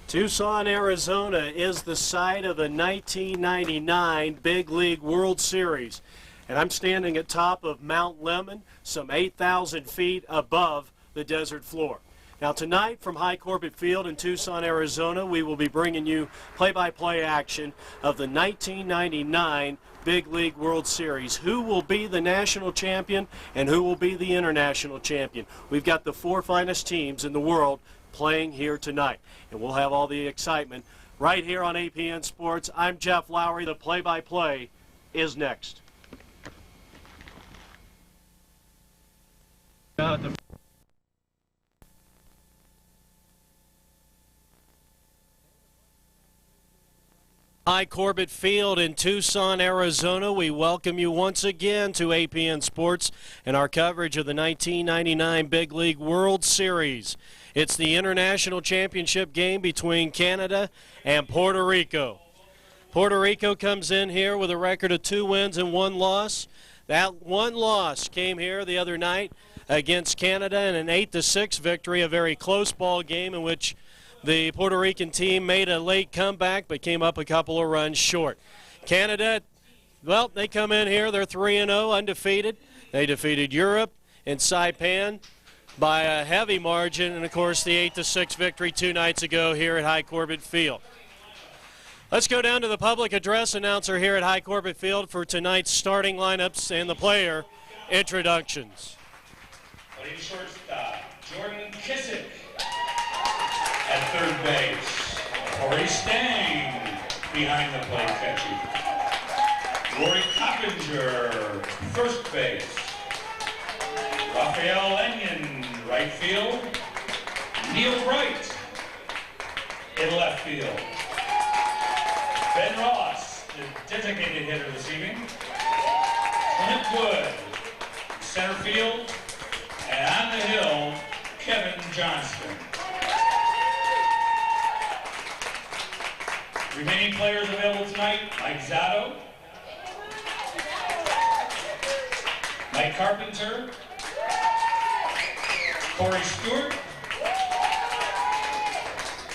Tucson, Arizona is the site of the 1999 Big League World Series. And I'm standing at top of Mount Lemmon, some 8,000 feet above the desert floor. Now tonight from High Corbett Field in Tucson, Arizona, we will be bringing you play-by-play action of the 1999 Big League World Series. Who will be the national champion and who will be the international champion? We've got the four finest teams in the world playing here tonight, and we'll have all the excitement right here on APN Sports. I'm Jeff Lowry. The play-by-play is next. High Corbett Field in Tucson, Arizona. We welcome you once again to APN Sports and our coverage of the 1999 Big League World Series. It's the international championship game between Canada and Puerto Rico. Puerto Rico comes in here with a record of 2 wins and 1 loss. That one loss came here the other night against Canada in an 8-6 victory, a very close ball game in which the Puerto Rican team made a late comeback but came up a couple of runs short. Canada, well, they come in here, they're 3-0, undefeated. They defeated Europe in Saipan by a heavy margin, and of course the 8-6 victory 2 nights ago here at High Corbett Field. Let's go down to the public address announcer here at High Corbett Field for tonight's starting lineups and the player introductions. Playing shortstop, Jordan Kissick. At third base, Corey Stang behind the plate catching. Rory Coppinger, first base. Rafael Enyon, right field. Neil Bright in left field. Ben Ross, the designated hitter this evening. Clint Wood, center field. And on the hill, Kevin Johnston. Remaining players available tonight: Mike Zotto, Mike Carpenter, Corey Stewart,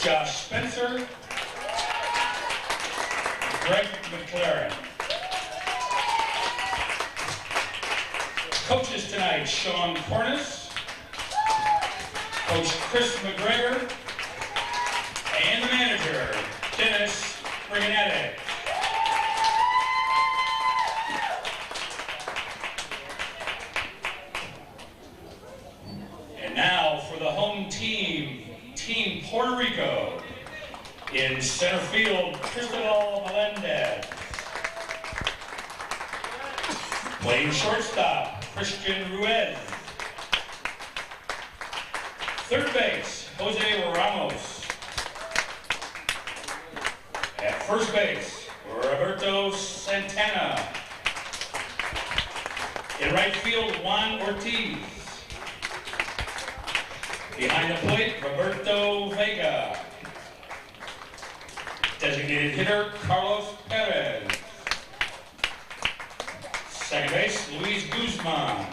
Josh Spencer, Greg McLaren. Coaches tonight: Sean Cornish, Coach Chris McGregor, and the manager, Dennis Briganetti. And now for the home team, Team Puerto Rico. In center field, Cristobal Melendez. Playing shortstop, Christian Ruiz. Third base, Jose Ramos. At first base, Roberto Santana. In right field, Juan Ortiz. Behind the plate, Roberto Vega. Designated hitter, Carlos Perez. Second base, Luis Guzman.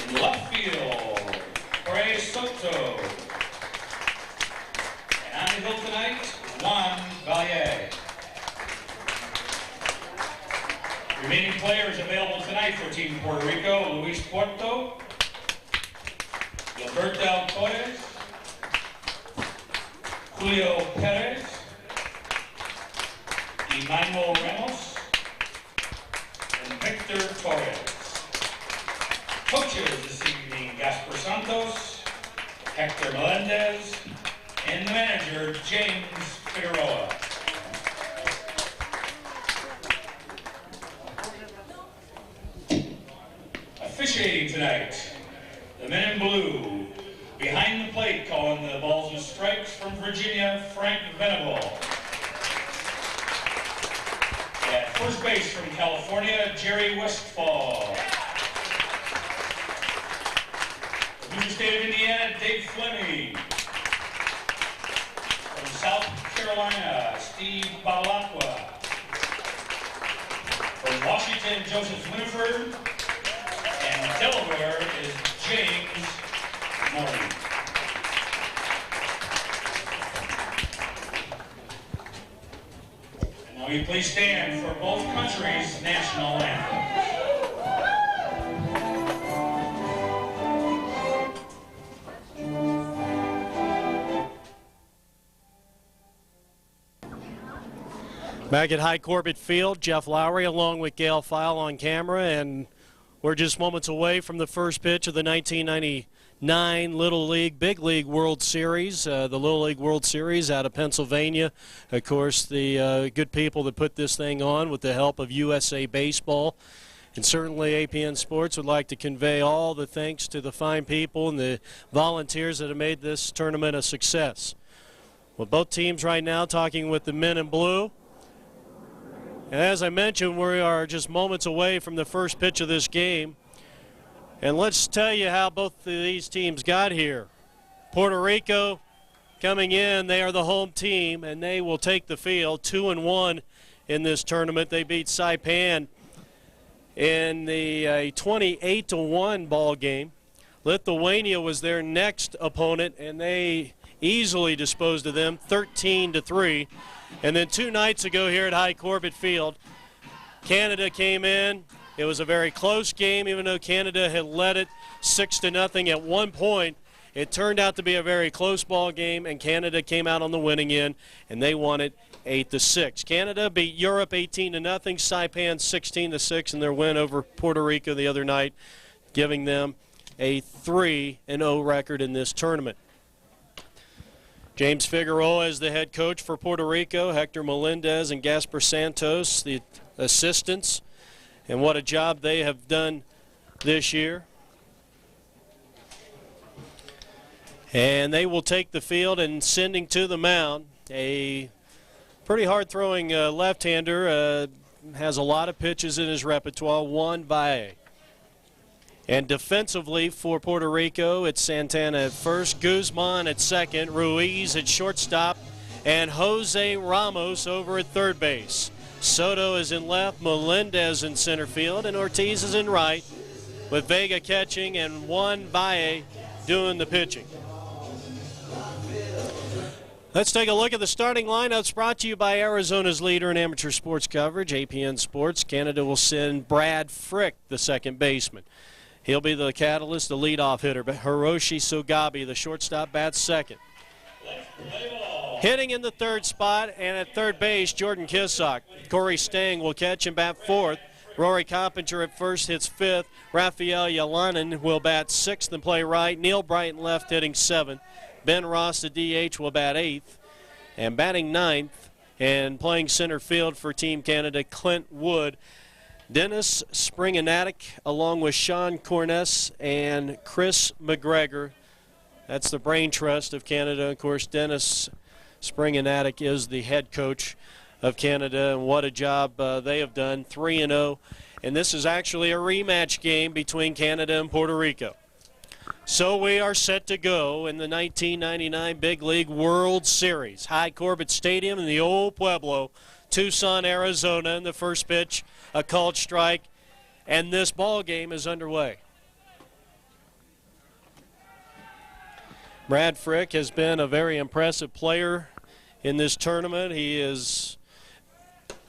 In left field, Jorge Soto. On the hill tonight, Juan Valier. Remaining players available tonight for Team Puerto Rico: Luis Puerto, Gilberto Torres, Julio Perez, Emmanuel Ramos, and Victor Torres. Coaches this evening: Gaspar Santos, Hector Melendez, and the manager, James Figueroa. Officiating tonight, the men in blue. Behind the plate, calling the balls and strikes from Virginia, Frank Venable. At first base from California, Jerry Westfall. From the state of Indiana, Dave Fleming. From South Carolina, Steve Balacqua. From Washington, Joseph Winifred. And Delaware is James Morgan. Will you please stand for both countries' national anthems? Back at High Corbett Field, Jeff Lowry along with Gail File on camera, and we're just moments away from the first pitch of the 1999 Little League Big League World Series, the Little League World Series out of Pennsylvania. Of course, the good people that put this thing on with the help of USA Baseball. And certainly APN Sports would like to convey all the thanks to the fine people and the volunteers that have made this tournament a success. Well, both teams right now talking with the men in blue. And as I mentioned, we are just moments away from the first pitch of this game. And let's tell you how both of these teams got here. Puerto Rico coming in, they are the home team, and they will take the field 2-1 in this tournament. They beat Saipan in the 28-1 ball game. Lithuania was their next opponent, and they easily disposed of them 13-3. And then 2 nights ago here at High Corbett Field, Canada came in. It was a very close game, even though Canada had led it 6-0 at one point. It turned out to be a very close ball game, and Canada came out on the winning end, and they won it 8-6. Canada beat Europe 18-0, Saipan 16-6 in their win over Puerto Rico the other night, giving them a 3-0 record in this tournament. James Figueroa is the head coach for Puerto Rico. Hector Melendez and Gasper Santos, the assistants. And what a job they have done this year. And they will take the field, and sending to the mound a pretty hard-throwing left-hander. Has a lot of pitches in his repertoire, Juan Valle. And defensively for Puerto Rico, it's Santana at first, Guzman at second, Ruiz at shortstop, and Jose Ramos over at third base. Soto is in left, Melendez in center field, and Ortiz is in right, with Vega catching and Juan Valle doing the pitching. Let's take a look at the starting lineups brought to you by Arizona's leader in amateur sports coverage, APN Sports. Canada will send Brad Frick, the second baseman. He'll be the catalyst, the leadoff hitter. But Hiroshi Sogabe, the shortstop, bats second. Hitting in the third spot, and at third base, Jordan Kissock. Corey Stang will catch and bat fourth. Rory Coppinger at first hits fifth. Rafael Yalanen will bat sixth and play right. Neil Brighton left hitting seventh. Ben Ross, the DH, will bat eighth. And batting ninth and playing center field for Team Canada, Clint Wood. Dennis Springanatic along with Sean Corness and Chris McGregor. That's the brain trust of Canada. Of course, Dennis Springanatic is the head coach of Canada, and what a job they have done, 3-0. And this is actually a rematch game between Canada and Puerto Rico. So we are set to go in the 1999 Big League World Series. High Corbett Stadium in the old Pueblo, Tucson, Arizona. In the first pitch, a called strike, and this ball game is underway. Brad Frick has been a very impressive player in this tournament. He is,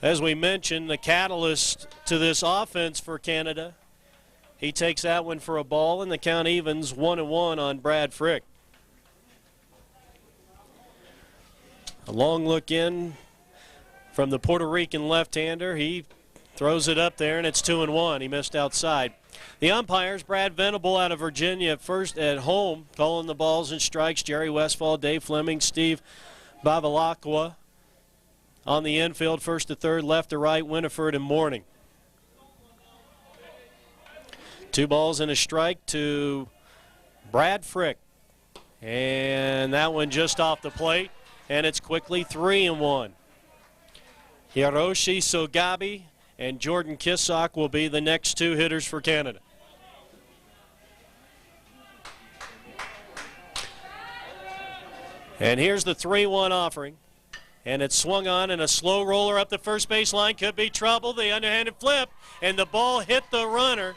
as we mentioned, the catalyst to this offense for Canada. He takes that one for a ball, and the count evens 1-1 on Brad Frick. A long look in from the Puerto Rican left-hander. He throws it up there, and it's 2-1. He missed outside. The umpires, Brad Venable out of Virginia at first at home, calling the balls and strikes. Jerry Westfall, Dave Fleming, Steve Babalacqua on the infield, first to third, left to right, Winifred and Morning. 2 balls and a strike to Brad Frick. And that one just off the plate, and it's quickly 3-1. Hiroshi Sogabe and Jordan Kissock will be the next 2 hitters for Canada. And here's the 3-1 offering. And it's swung on, and a slow roller up the first base line. Could be trouble. The underhanded flip, and the ball hit the runner.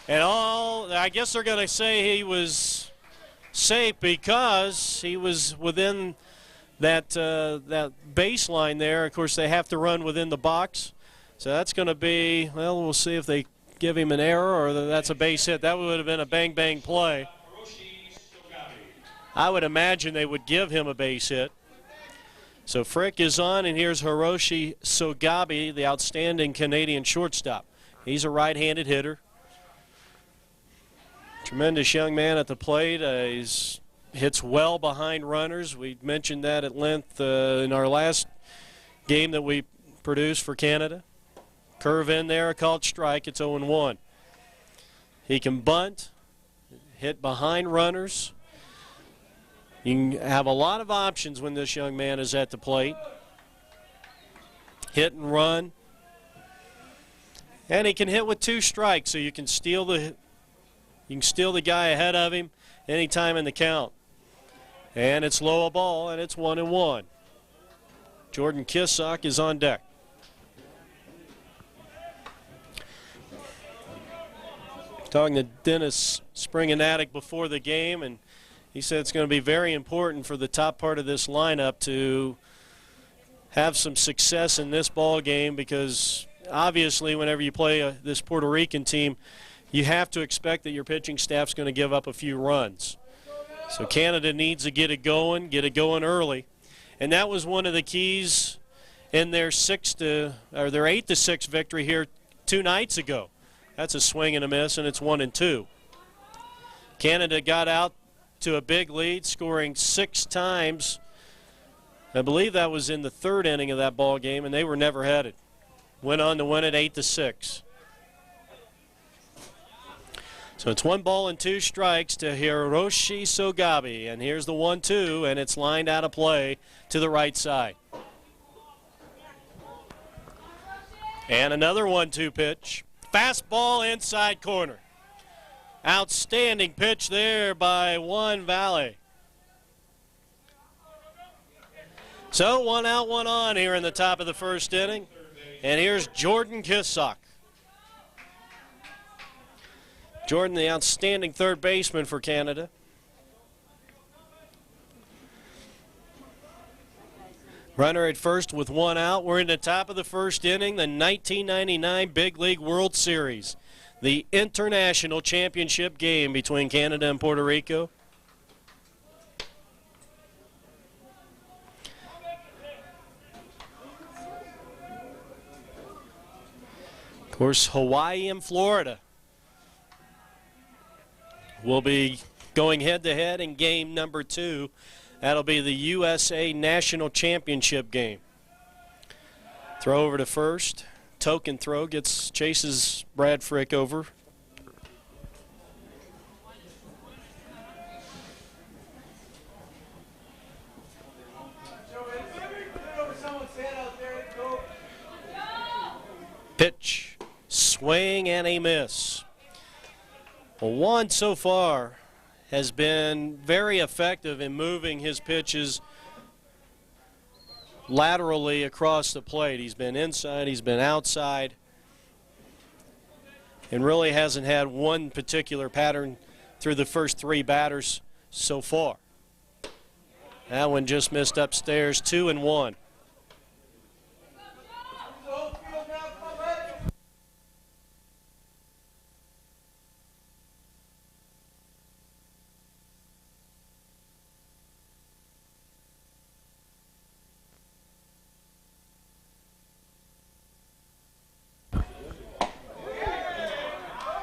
And I guess they're going to say he was safe because he was within that baseline there. Of course, they have to run within the box. So that's going to be, well, we'll see if they give him an error or that's a base hit. That would have been a bang-bang play. I would imagine they would give him a base hit. So Frick is on, and here's Hiroshi Sogabe, the outstanding Canadian shortstop. He's a right-handed hitter. Tremendous young man at the plate. He's hits well behind runners. We mentioned that at length in our last game that we produced for Canada. Curve in there, a called strike. It's 0-1. He can bunt, hit behind runners. You can have a lot of options when this young man is at the plate. Hit and run. And he can hit with 2 strikes, so you can steal the guy ahead of him anytime in the count. And it's low a ball, and it's 1-1. Jordan Kissock is on deck. Talking to Dennis Springanatic before the game, and he said it's going to be very important for the top part of this lineup to have some success in this ball game, because obviously whenever you play this Puerto Rican team, you have to expect that your pitching staff's going to give up a few runs. So Canada needs to get it going early. And that was one of the keys in their 8-6 victory here 2 nights ago. That's a swing and a miss, and it's 1-2. Canada got out to a big lead, scoring 6 times. I believe that was in the 3rd inning of that ball game, and they were never headed. Went on to win it 8-6. So it's 1 ball and 2 strikes to Hiroshi Sogabe, and here's the 1-2, and it's lined out of play to the right side. And another 1-2 pitch. Fastball inside corner. Outstanding pitch there by Juan Valle. So 1 out, 1 on here in the top of the 1st inning. And here's Jordan Kissock. Jordan, the outstanding 3rd baseman for Canada. Runner at first with 1 out. We're in the top of the 1st inning, the 1999 Big League World Series, the international championship game between Canada and Puerto Rico. Of course, Hawaii and Florida will be going head-to-head in game number 2. That'll be the USA National Championship game. Throw over to first. Token throw chases Brad Frick over. Pitch, swing, and a miss. Well, Juan so far has been very effective in moving his pitches laterally across the plate. He's been inside, he's been outside, and really hasn't had one particular pattern through the first 3 batters so far. That one just missed upstairs, 2-1.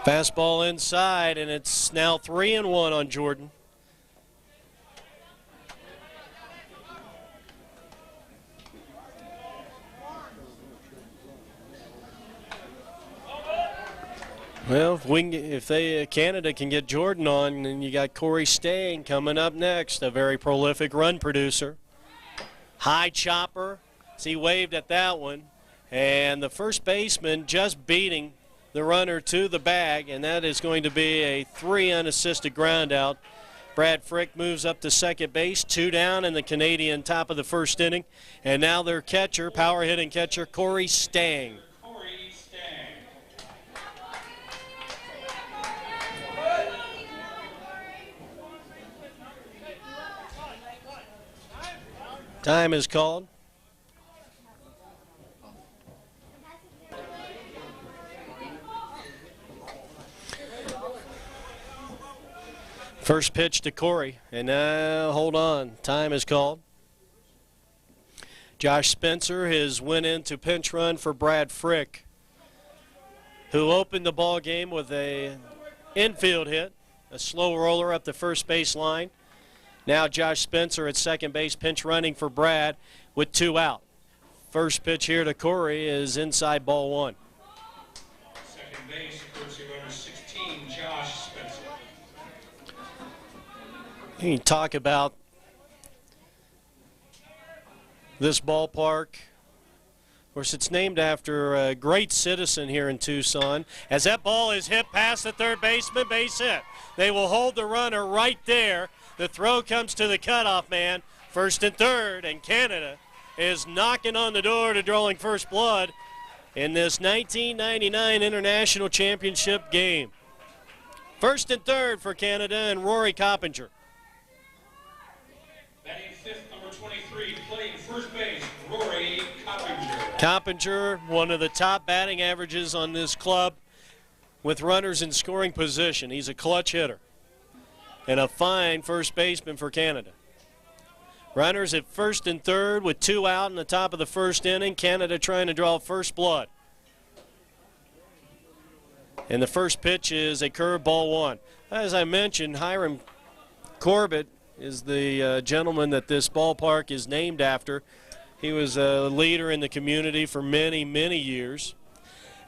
Fastball inside, and it's now 3-1 on Jordan. Well, if Canada can get Jordan on, then you got Corey Stang coming up next, a very prolific run producer. High chopper, so he waved at that one, and the first baseman just beating the runner to the bag, and that is going to be a 3 unassisted ground out. Brad Frick moves up to second base, 2 down in the Canadian top of the 1st inning, and now their catcher, power hitting catcher, Corey Stang. Time is called. First pitch to Corey, and now hold on, time is called. Josh Spencer has went into pinch run for Brad Frick, who opened the ball game with a infield hit, a slow roller up the first base line. Now Josh Spencer at second base, pinch running for Brad with 2 out. First pitch here to Corey is inside ball 1. Second base, courtesy runner 16, Josh Spencer. You can talk about this ballpark. Of course, it's named after a great citizen here in Tucson. As that ball is hit past the third baseman, base hit. They will hold the runner right there. The throw comes to the cutoff man, first and third, and Canada is knocking on the door to drawing first blood in this 1999 International Championship game. First and third for Canada and Rory Coppinger. Batting fifth, number 23, playing first base, Rory Coppinger. Coppinger, one of the top batting averages on this club with runners in scoring position. He's a clutch hitter and a fine first baseman for Canada. Runners at first and third with 2 out in the top of the first inning. Canada trying to draw first blood. And the first pitch is a curveball 1. As I mentioned, Hiram Corbett is the gentleman that this ballpark is named after. He was a leader in the community for many, many years.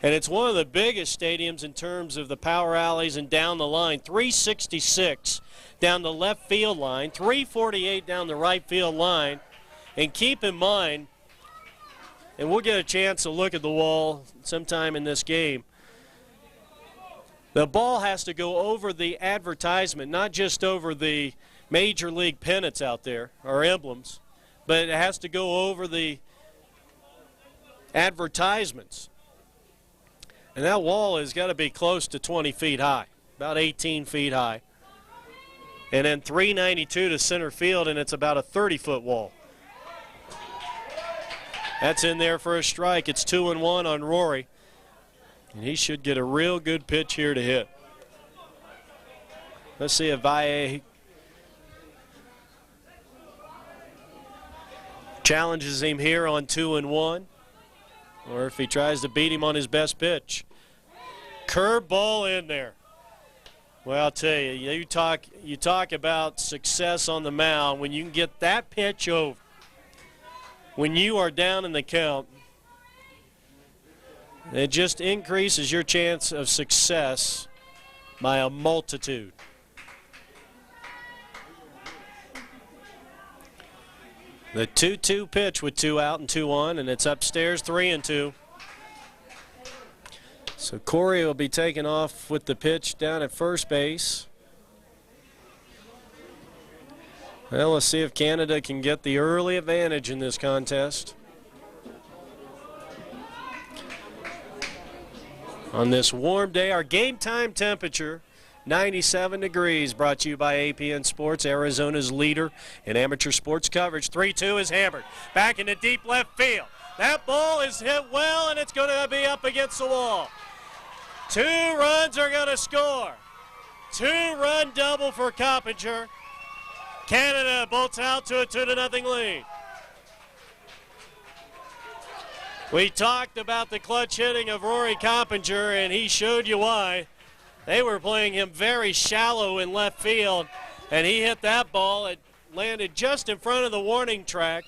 And it's one of the biggest stadiums in terms of the power alleys and down the line. 366 down the left field line, 348 down the right field line. And keep in mind, and we'll get a chance to look at the wall sometime in this game, the ball has to go over the advertisement, not just over the major league pennants out there, or emblems, but it has to go over the advertisements. And that wall has got to be close to 20 feet high, about 18 feet high. And then 392 to center field, and it's about a 30-foot wall. That's in there for a strike. It's 2-1 on Rory. And he should get a real good pitch here to hit. Let's see if Valle challenges him here on 2-1, or if he tries to beat him on his best pitch. Curveball in there. Well, I'll tell you, you talk about success on the mound when you can get that pitch over. When you are down in the count, it just increases your chance of success by a multitude. The 2-2 pitch with 2 out and 2-1, and it's upstairs 3-2. So Corey will be taking off with the pitch down at first base. Well, let's see if Canada can get the early advantage in this contest. On this warm day, our game time temperature, 97 degrees, brought to you by APN Sports, Arizona's leader in amateur sports coverage. 3-2 is hammered. Back into deep left field. That ball is hit well, and it's going to be up against the wall. 2 runs are going to score. 2-run double for Coppinger. Canada bolts out to a 2-0 lead. We talked about the clutch hitting of Rory Coppinger, and he showed you why. They were playing him very shallow in left field, and he hit that ball. It landed just in front of the warning track,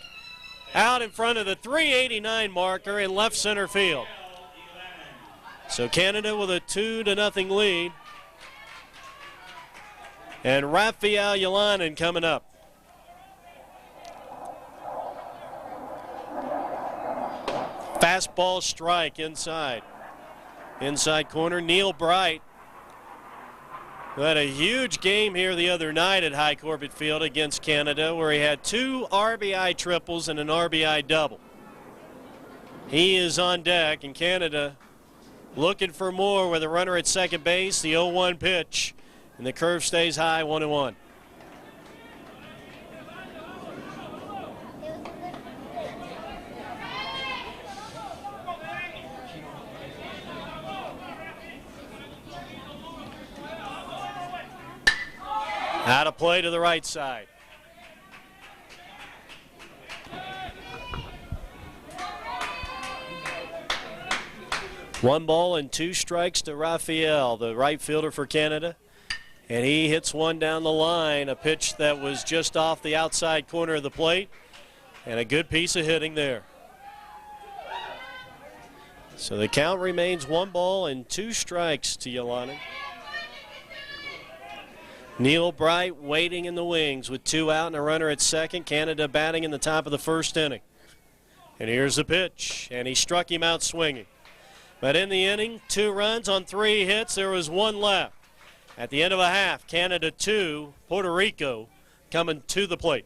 out in front of the 389 marker in left center field. So Canada with a 2-0 lead. And Rafael Yolanin coming up. Fastball strike inside. Inside corner, Neil Bright, who had a huge game here the other night at High Corbett Field against Canada, where he had 2 RBI triples and an RBI double. He is on deck, and Canada looking for more with a runner at second base. The 0-1 pitch, and the curve stays high, 1-1. Out of play to the right side. One ball and two strikes to Raphael, the right fielder for Canada. And he hits one down the line, a pitch that was just off the outside corner of the plate. And a good piece of hitting there. So the count remains one ball and two strikes to Yolanda. Neil Bright waiting in the wings with two out and a runner at second. Canada batting in the top of the first inning. And here's the pitch, and he struck him out swinging. But in the inning, 2 runs on 3 hits. There was 1 left. At the end of a half, Canada 2, Puerto Rico coming to the plate.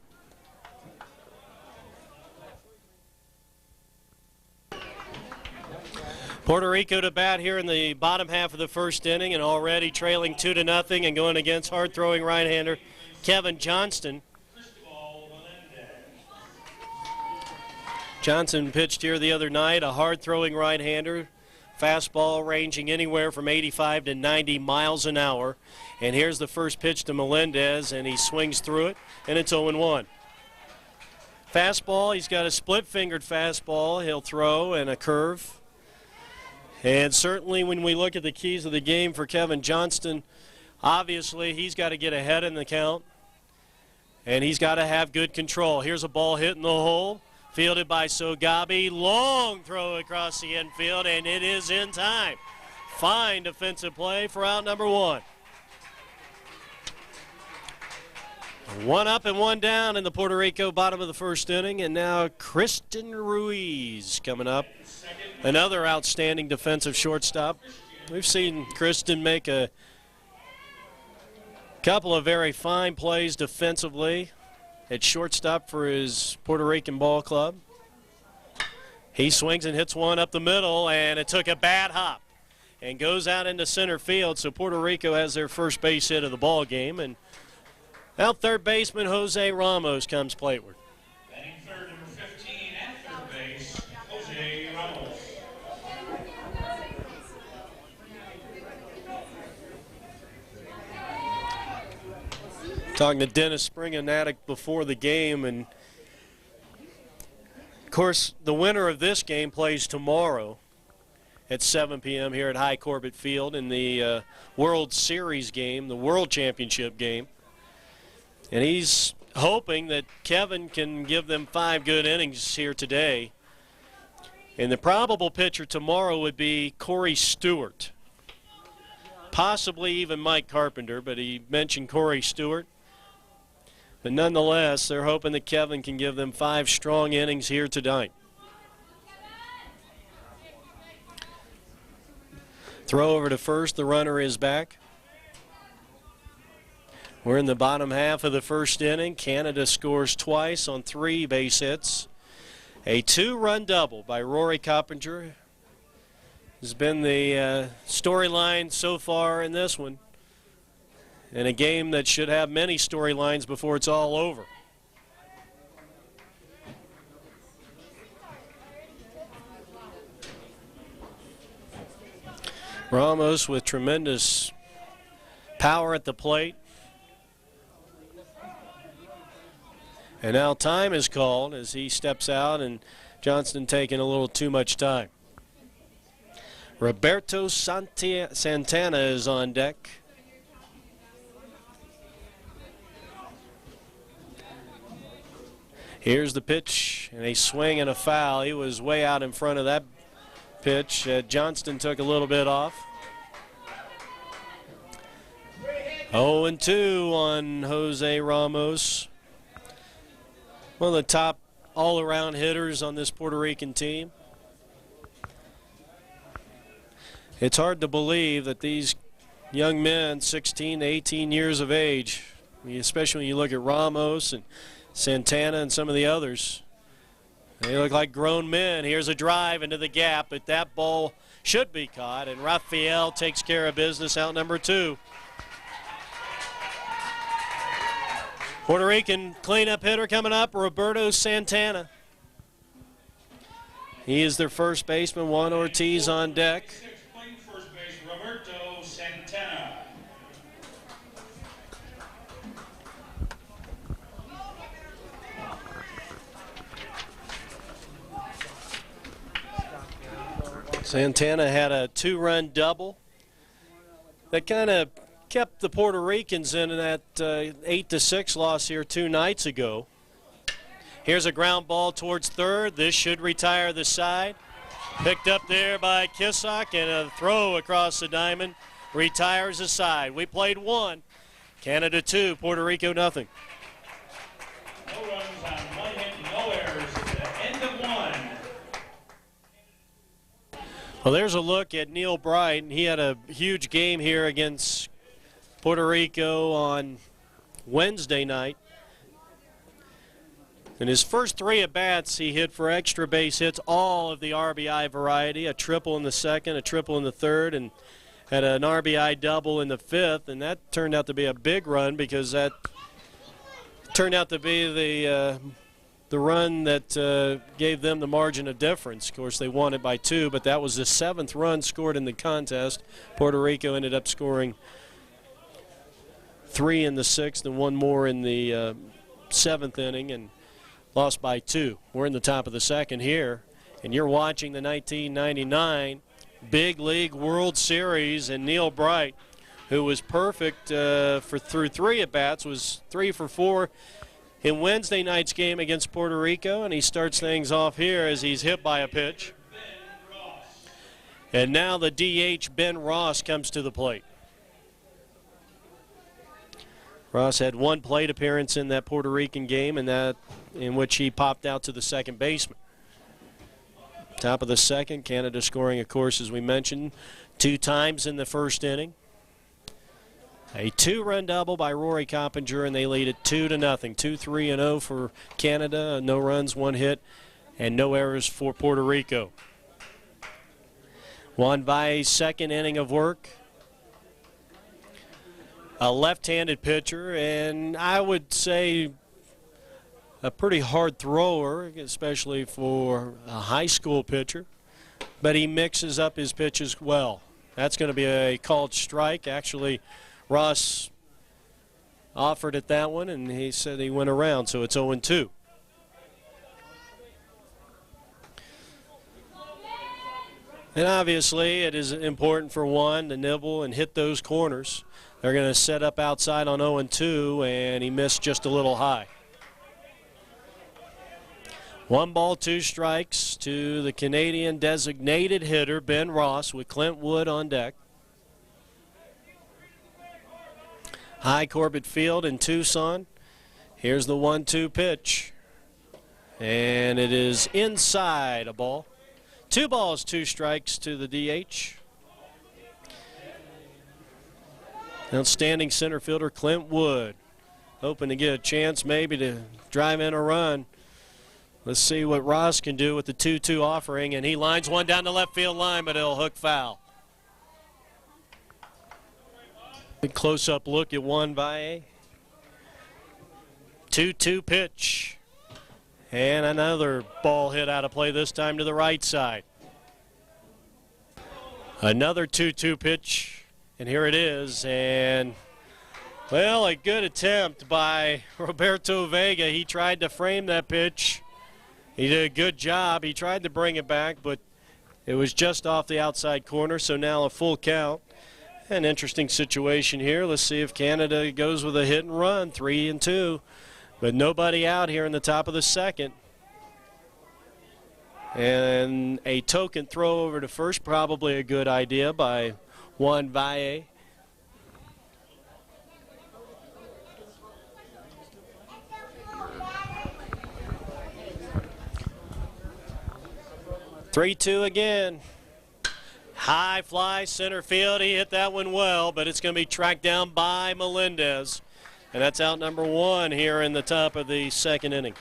Puerto Rico to bat here in the bottom half of the first inning, and already trailing 2-0 and going against hard-throwing right-hander Kevin Johnston. Johnson pitched here the other night, a hard-throwing right-hander. Fastball ranging anywhere from 85 to 90 miles an hour. And here's the first pitch to Melendez, and he swings through it, and it's 0-1. Fastball, he's got a split-fingered fastball he'll throw and a curve. And certainly when we look at the keys of the game for Kevin Johnston, obviously he's got to get ahead in the count, and he's got to have good control. Here's a ball hit in the hole. Fielded by Sogabi, long throw across the infield, and it is in time. Fine defensive play for out number 1. 1 up and 1 down in the Puerto Rico bottom of the first inning, and now Kristen Ruiz coming up. Another outstanding defensive shortstop. We've seen Kristen make a couple of very fine plays defensively at shortstop for his Puerto Rican ball club. He swings and hits one up the middle, and it took a bad hop and goes out into center field. So Puerto Rico has their first base hit of the ball game, and now third baseman Jose Ramos comes plateward. Batting third, number 15 at third base, Jose Ramos. Talking to Dennis Springenatic before the game, and of course the winner of this game plays tomorrow at 7 p.m. here at High Corbett Field in the World Series game, the World Championship game. And he's hoping that Kevin can give them 5 good innings here today. And the probable pitcher tomorrow would be Corey Stewart, possibly even Mike Carpenter, but he mentioned Corey Stewart. But nonetheless, they're hoping that Kevin can give them 5 strong innings here tonight. Throw over to first, the runner is back. We're in the bottom half of the first inning. Canada scores twice on 3 base hits. A 2-run double by Rory Coppinger has been the storyline so far in this one, in a game that should have many storylines before it's all over. Ramos with tremendous power at the plate. And now time is called as he steps out, and Johnston taking a little too much time. Roberto Santana is on deck. Here's the pitch, and a swing and a foul. He was way out in front of that pitch. Johnston took a little bit off. 0-2 on Jose Ramos. One of the top all-around hitters on this Puerto Rican team. It's hard to believe that these young men, 16 to 18 years of age, especially when you look at Ramos and Santana and some of the others, they look like grown men. Here's a drive into the gap, but that ball should be caught, and Raphael takes care of business, out number 2. Puerto Rican cleanup hitter coming up, Roberto Santana. He is their first baseman. Juan Ortiz on deck. First base, Roberto Santana. Santana had a 2-run double that kind of kept the Puerto Ricans in that 8-6 loss here 2 nights ago. Here's a ground ball towards third. This should retire the side. Picked up there by Kissock, and a throw across the diamond retires the side. We played 1. Canada 2, Puerto Rico nothing. No runs on 1 hit, no errors at the end of 1. Well, there's a look at Neil Bright, and he had a huge game here against Puerto Rico on Wednesday night. In his first 3 at-bats, he hit for extra base hits, all of the RBI variety, a triple in the second, a triple in the third, and had an RBI double in the 5th, and that turned out to be a big run because that turned out to be the run that gave them the margin of difference. Of course, they won it by 2, but that was the 7th run scored in the contest. Puerto Rico ended up scoring 3 in the 6th and 1 more in the 7th inning, and lost by 2. We're in the top of the 2nd here, and you're watching the 1999 Big League World Series, and Neil Bright, who was perfect through 3 at-bats, was 3 for 4 in Wednesday night's game against Puerto Rico, and he starts things off here as he's hit by a pitch. And now the DH, Ben Ross, comes to the plate. Ross had 1 plate appearance in that Puerto Rican game, and that in which he popped out to the second baseman. Top of the 2nd, Canada scoring, of course, as we mentioned, 2 times in the first inning. A 2-run double by Rory Coppinger, and they lead it 2-0. 2-3-0 for Canada. No runs, 1 hit, and no errors for Puerto Rico. Juan Valle's 2nd inning of work. A left-handed pitcher, and I would say a pretty hard thrower, especially for a high school pitcher, but he mixes up his pitches well. That's going to be a called strike. Actually, Ross offered at that one, and he said he went around, so it's 0-2. And obviously, it is important for Juan to nibble and hit those corners. They're going to set up outside on 0-2, and he missed just a little high. 1 ball, 2 strikes to the Canadian designated hitter, Ben Ross, with Clint Wood on deck. High Corbett Field in Tucson. Here's the 1-2 pitch. And it is inside, a ball. 2 balls, 2 strikes to the DH. Outstanding center fielder Clint Wood, hoping to get a chance maybe to drive in a run. Let's see what Ross can do with the 2-2 offering, and he lines one down the left field line, but it'll hook foul. Big close-up look at Juan Valle. 2-2 pitch, and another ball hit out of play, this time to the right side. Another 2-2 pitch. And here it is, and, well, a good attempt by Roberto Vega. He tried to frame that pitch. He did a good job. He tried to bring it back, but it was just off the outside corner, so now a full count. An interesting situation here. Let's see if Canada goes with a hit and run, 3-2. But nobody out here in the top of the 2nd. And a token throw over to first, probably a good idea by Juan Valle. Three-two again. High fly, center field. He hit that one well, but it's going to be tracked down by Melendez. And that's out number 1 here in the top of the 2nd inning.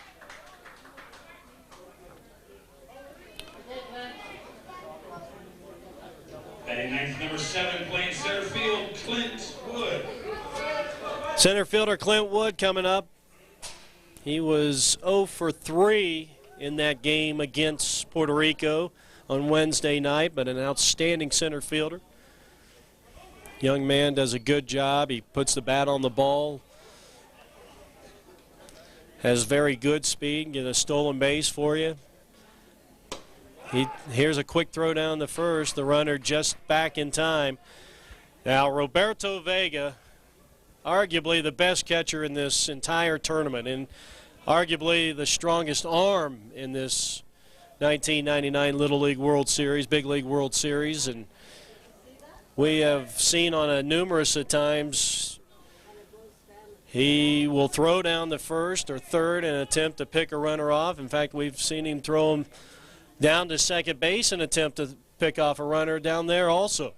Batting ninth, number 7, playing center field, Clint Wood. Center fielder Clint Wood coming up. He was 0 for 3 in that game against Puerto Rico on Wednesday night, but an outstanding center fielder. Young man does a good job. He puts the bat on the ball. Has very good speed, get a stolen base for you. Here's a quick throw down the first. The runner just back in time. Now, Roberto Vega, arguably the best catcher in this entire tournament and arguably the strongest arm in this 1999 Little League World Series, Big League World Series. And we have seen on a numerous of times he will throw down the first or third and attempt to pick a runner off. In fact, we've seen him throw him down to second base and attempt to pick off a runner down there also.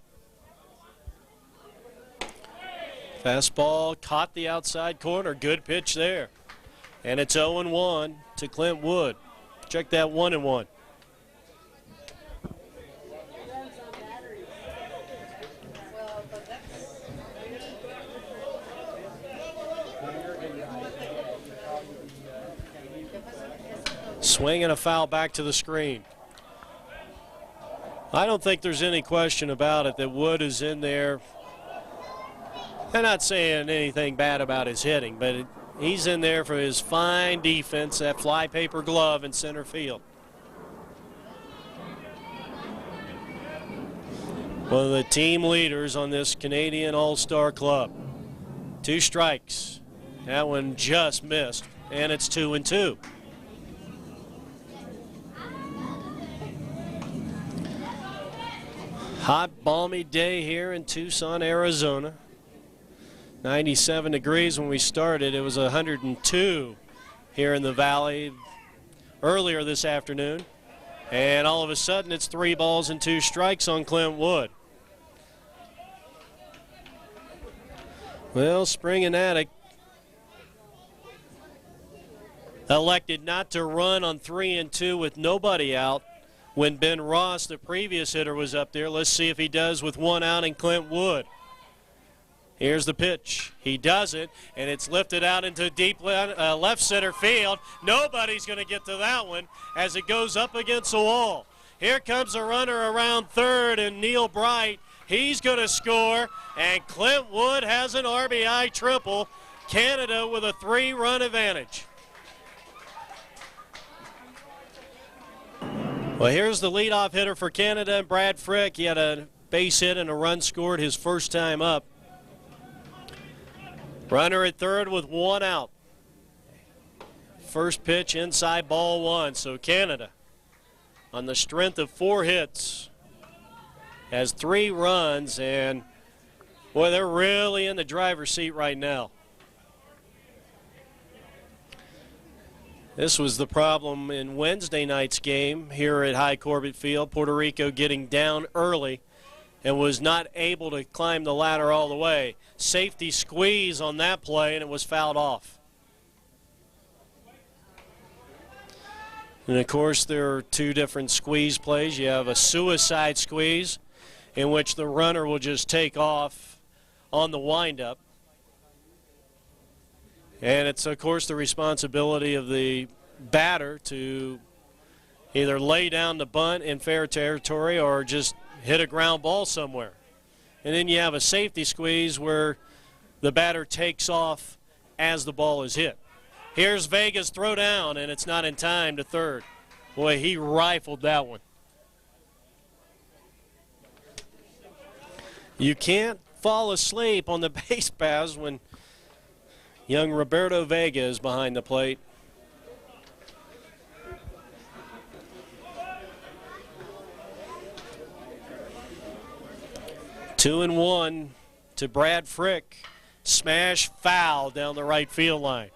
Fastball caught the outside corner. Good pitch there. And it's 0-1 to Clint Wood. Check that 1-1. Swing and a foul back to the screen. I don't think there's any question about it that Wood is in there. I'm not saying anything bad about his hitting, but he's in there for his fine defense, that flypaper glove in center field. One of the team leaders on this Canadian All-Star club. 2 strikes. That one just missed, and it's 2-2. Hot, balmy day here in Tucson, Arizona. 97 degrees when we started. It was 102 here in the valley earlier this afternoon. And all of a sudden it's 3 balls and 2 strikes on Clint Wood. Well, Spring and Attic elected not to run on 3-2 with nobody out when Ben Ross, the previous hitter, was up there. Let's see if he does with 1 out and Clint Wood. Here's the pitch. He does it, and it's lifted out into deep left center field. Nobody's going to get to that one as it goes up against the wall. Here comes a runner around third, and Neil Bright, he's going to score, and Clint Wood has an RBI triple. Canada with a 3-run advantage. Well, here's the leadoff hitter for Canada, Brad Frick. He had a base hit and a run scored his first time up. Runner at third with 1 out. First pitch inside, ball 1. So Canada, on the strength of 4 hits, has 3 runs, and boy, they're really in the driver's seat right now. This was the problem in Wednesday night's game here at High Corbett Field. Puerto Rico getting down early and was not able to climb the ladder all the way. Safety squeeze on that play, and it was fouled off. And, of course, there are 2 different squeeze plays. You have a suicide squeeze in which the runner will just take off on the windup. And it's, of course, the responsibility of the batter to either lay down the bunt in fair territory or just hit a ground ball somewhere. And then you have a safety squeeze where the batter takes off as the ball is hit. Here's Vega's throw down, and it's not in time to third. Boy, he rifled that one. You can't fall asleep on the base paths when young Roberto Vega is behind the plate. Two and 1 to Brad Frick. Smash foul down the right field line.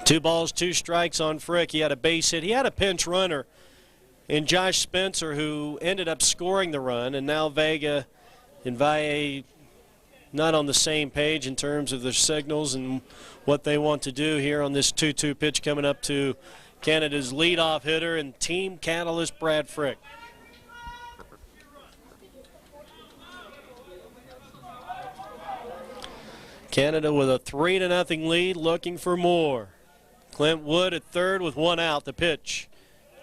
2 balls, 2 strikes on Frick. He had a base hit. He had a pinch runner in Josh Spencer, who ended up scoring the run, and now Vega and Valle not on the same page in terms of their signals and what they want to do here on this 2-2 pitch coming up to Canada's leadoff hitter and team catalyst Brad Frick. Canada with a 3-0 lead, looking for more. Clint Wood at third with 1 out. The pitch.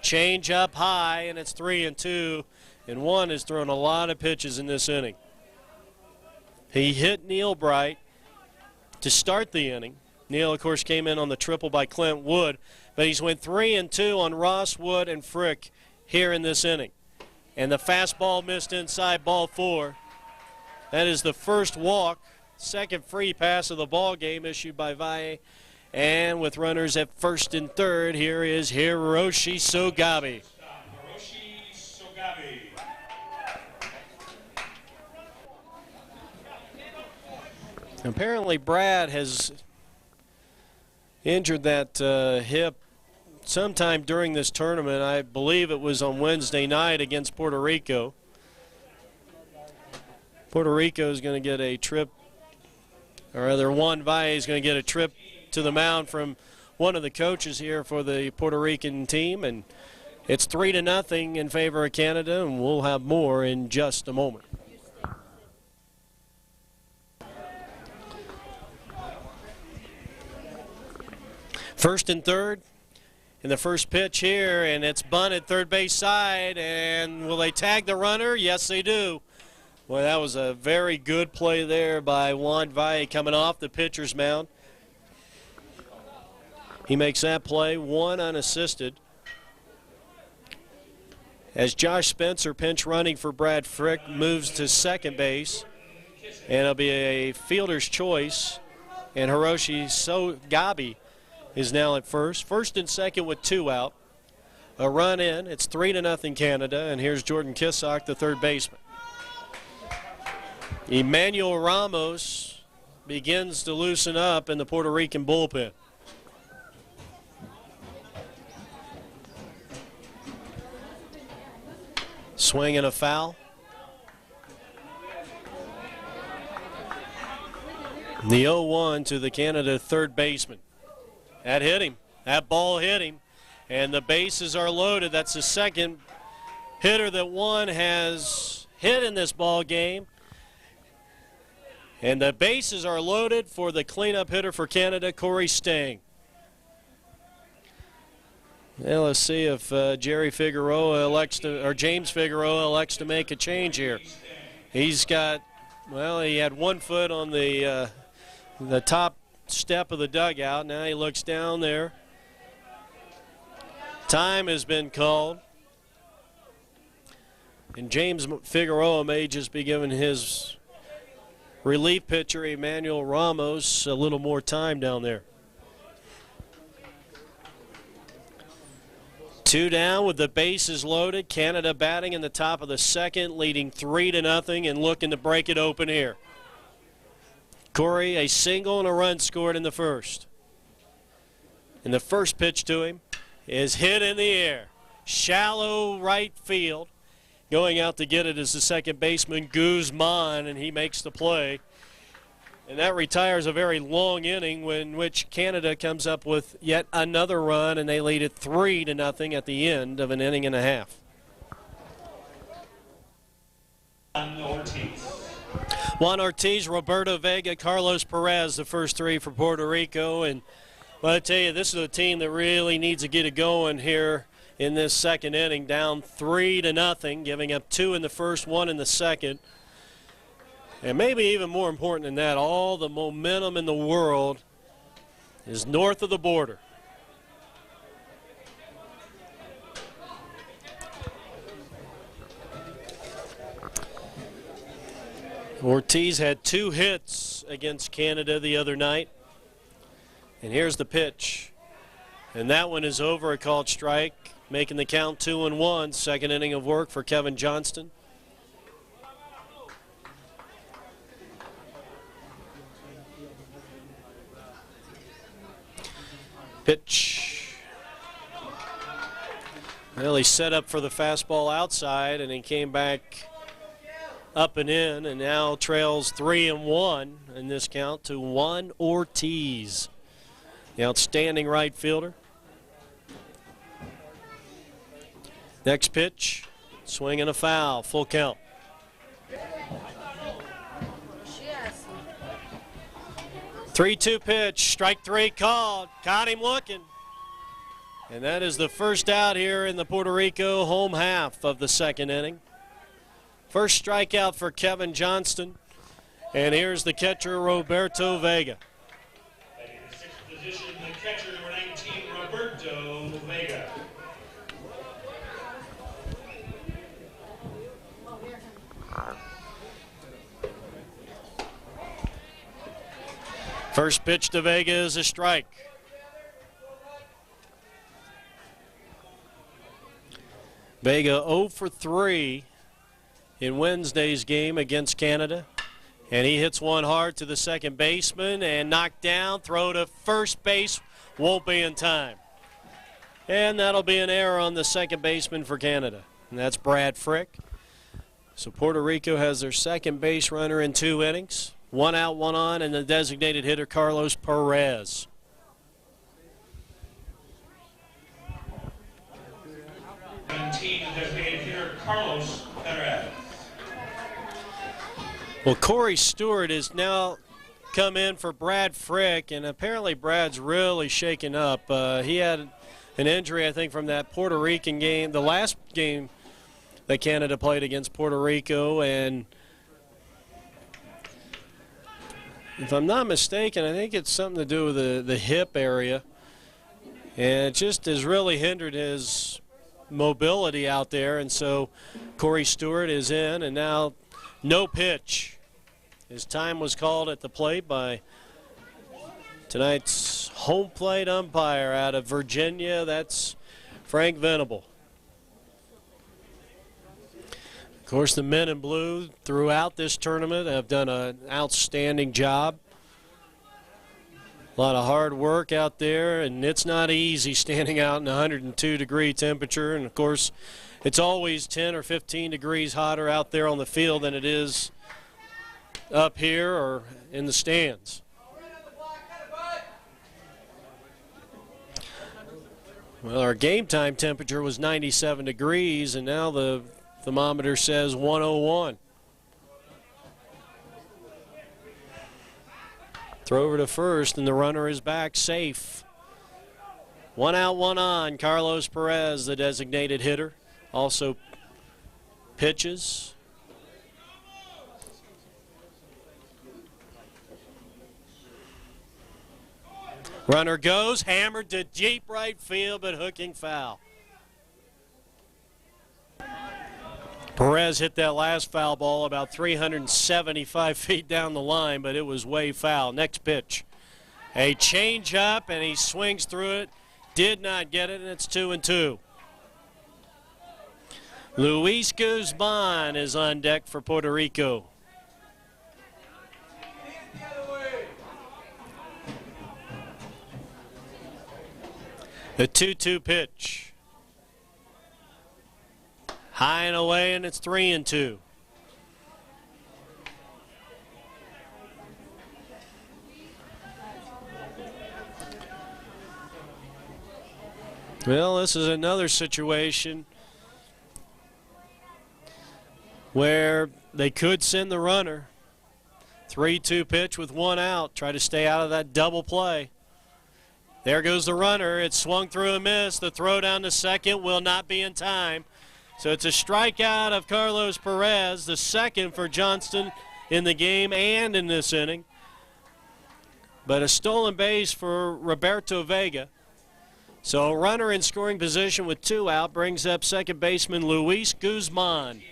Change up high, and it's 3-2. And one has thrown a lot of pitches in this inning. He hit Neil Bright to start the inning. Neal, of course, came in on the triple by Clint Wood, but he's went 3 and 2 on Ross, Wood, and Frick here in this inning. And the fastball missed inside, ball 4. That is the first walk, second free pass of the ball game issued by Valle. And with runners at first and third, here is Hiroshi Sogabe. Apparently Brad has injured that hip sometime during this tournament. I believe it was on Wednesday night against Puerto Rico. Puerto Rico is going to get a trip, or rather Juan Valle is going to get a trip to the mound from one of the coaches here for the Puerto Rican team, and it's 3-0 in favor of Canada, and we'll have more in just a moment. First and third in the first pitch here, and it's bunted third base side, and will they tag the runner? Yes, they do. Well, that was a very good play there by Juan Valle coming off the pitcher's mound. He makes that play, one unassisted. As Josh Spencer, pinch running for Brad Frick, moves to second base, and it'll be a fielder's choice, and Hiroshi Sogabe is now at first. First and second with 2 out. A run in. It's 3-0 Canada, and here's Jordan Kissock, the third baseman. Emmanuel Ramos begins to loosen up in the Puerto Rican bullpen. Swing and a foul. The 0-1 to the Canada third baseman. That hit him. That ball hit him. And the bases are loaded. That's the second hitter that Juan has hit in this ball game. And the bases are loaded for the cleanup hitter for Canada, Corey Stang. Well, let's see if James Figueroa elects to make a change here. He's got, well, he had 1 foot on the top step of the dugout. Now he looks down there. Time has been called. And James Figueroa may just be giving his relief pitcher, Emmanuel Ramos, a little more time down there. 2 down with the bases loaded. Canada batting in the top of the second, leading 3-0 and looking to break it open here. Corey, a single and a run scored in the first. And the first pitch to him is hit in the air. Shallow right field. Going out to get it is the second baseman, Guzman, and he makes the play. And that retires a very long inning in which Canada comes up with yet another run, and they lead it 3-0 at the end of an inning and a half. Juan Ortiz, Roberto Vega, Carlos Perez, the first 3 for Puerto Rico. And well, I tell you, this is a team that really needs to get it going here in this second inning, down 3-0, giving up 2 in the first, 1 in the second. And maybe even more important than that, all the momentum in the world is north of the border. Ortiz had 2 hits against Canada the other night. And here's the pitch. And that one is over, a called strike, making the count 2-1. Second inning of work for Kevin Johnston. Pitch. Well, he set up for the fastball outside, and he came back up and in, and now trails 3-1 in this count to Juan Ortiz, the outstanding right fielder. Next pitch, swing and a foul, full count. 3-2 pitch, strike 3 called, caught him looking. And that is the first out here in the Puerto Rico home half of the second inning. First strikeout for Kevin Johnston. And here's the catcher, Roberto Vega. First pitch to Vega is a strike. Vega 0 for 3 in Wednesday's game against Canada. And he hits one hard to the second baseman and knocked down. Throw to first base, won't be in time. And that'll be an error on the second baseman for Canada. And that's Brad Frick. So Puerto Rico has their second base runner in 2 innings. 1 out, 1 on, and the designated hitter, Carlos Perez. Designated hitter, Carlos Perez. Well, Corey Stewart has now come in for Brad Frick, and apparently Brad's really shaken up. He had an injury, I think, from that Puerto Rican game, the last game that Canada played against Puerto Rico, and if I'm not mistaken, I think it's something to do with the hip area, and it just has really hindered his mobility out there, and so Corey Stewart is in, and now no pitch. His time was called at the plate by tonight's home plate umpire out of Virginia. That's Frank Venable. Of course, the men in blue throughout this tournament have done an outstanding job. A lot of hard work out there, and it's not easy standing out in 102-degree temperature. And, of course, it's always 10 or 15 degrees hotter out there on the field than it is up here or in the stands. Well, our game time temperature was 97 degrees, and now the thermometer says 101. Throw over to first, and the runner is back safe. 1 out, 1 on. Carlos Perez, the designated hitter, also pitches. Runner goes, hammered to deep right field, but hooking foul. Perez hit that last foul ball about 375 feet down the line, but it was way foul. Next pitch, a change-up, and he swings through it. Did not get it, and it's 2-2. Luis Guzman is on deck for Puerto Rico. The 2-2 pitch. High and away, and it's 3-2. Well, this is another situation where they could send the runner. 3-2 pitch with 1 out. Try to stay out of that double play. There goes the runner. It's swung through and missed. The throw down to second will not be in time. So it's a strikeout of Carlos Perez, the second for Johnston in the game and in this inning. But a stolen base for Roberto Vega. So a runner in scoring position with 2 out brings up second baseman Luis Guzman.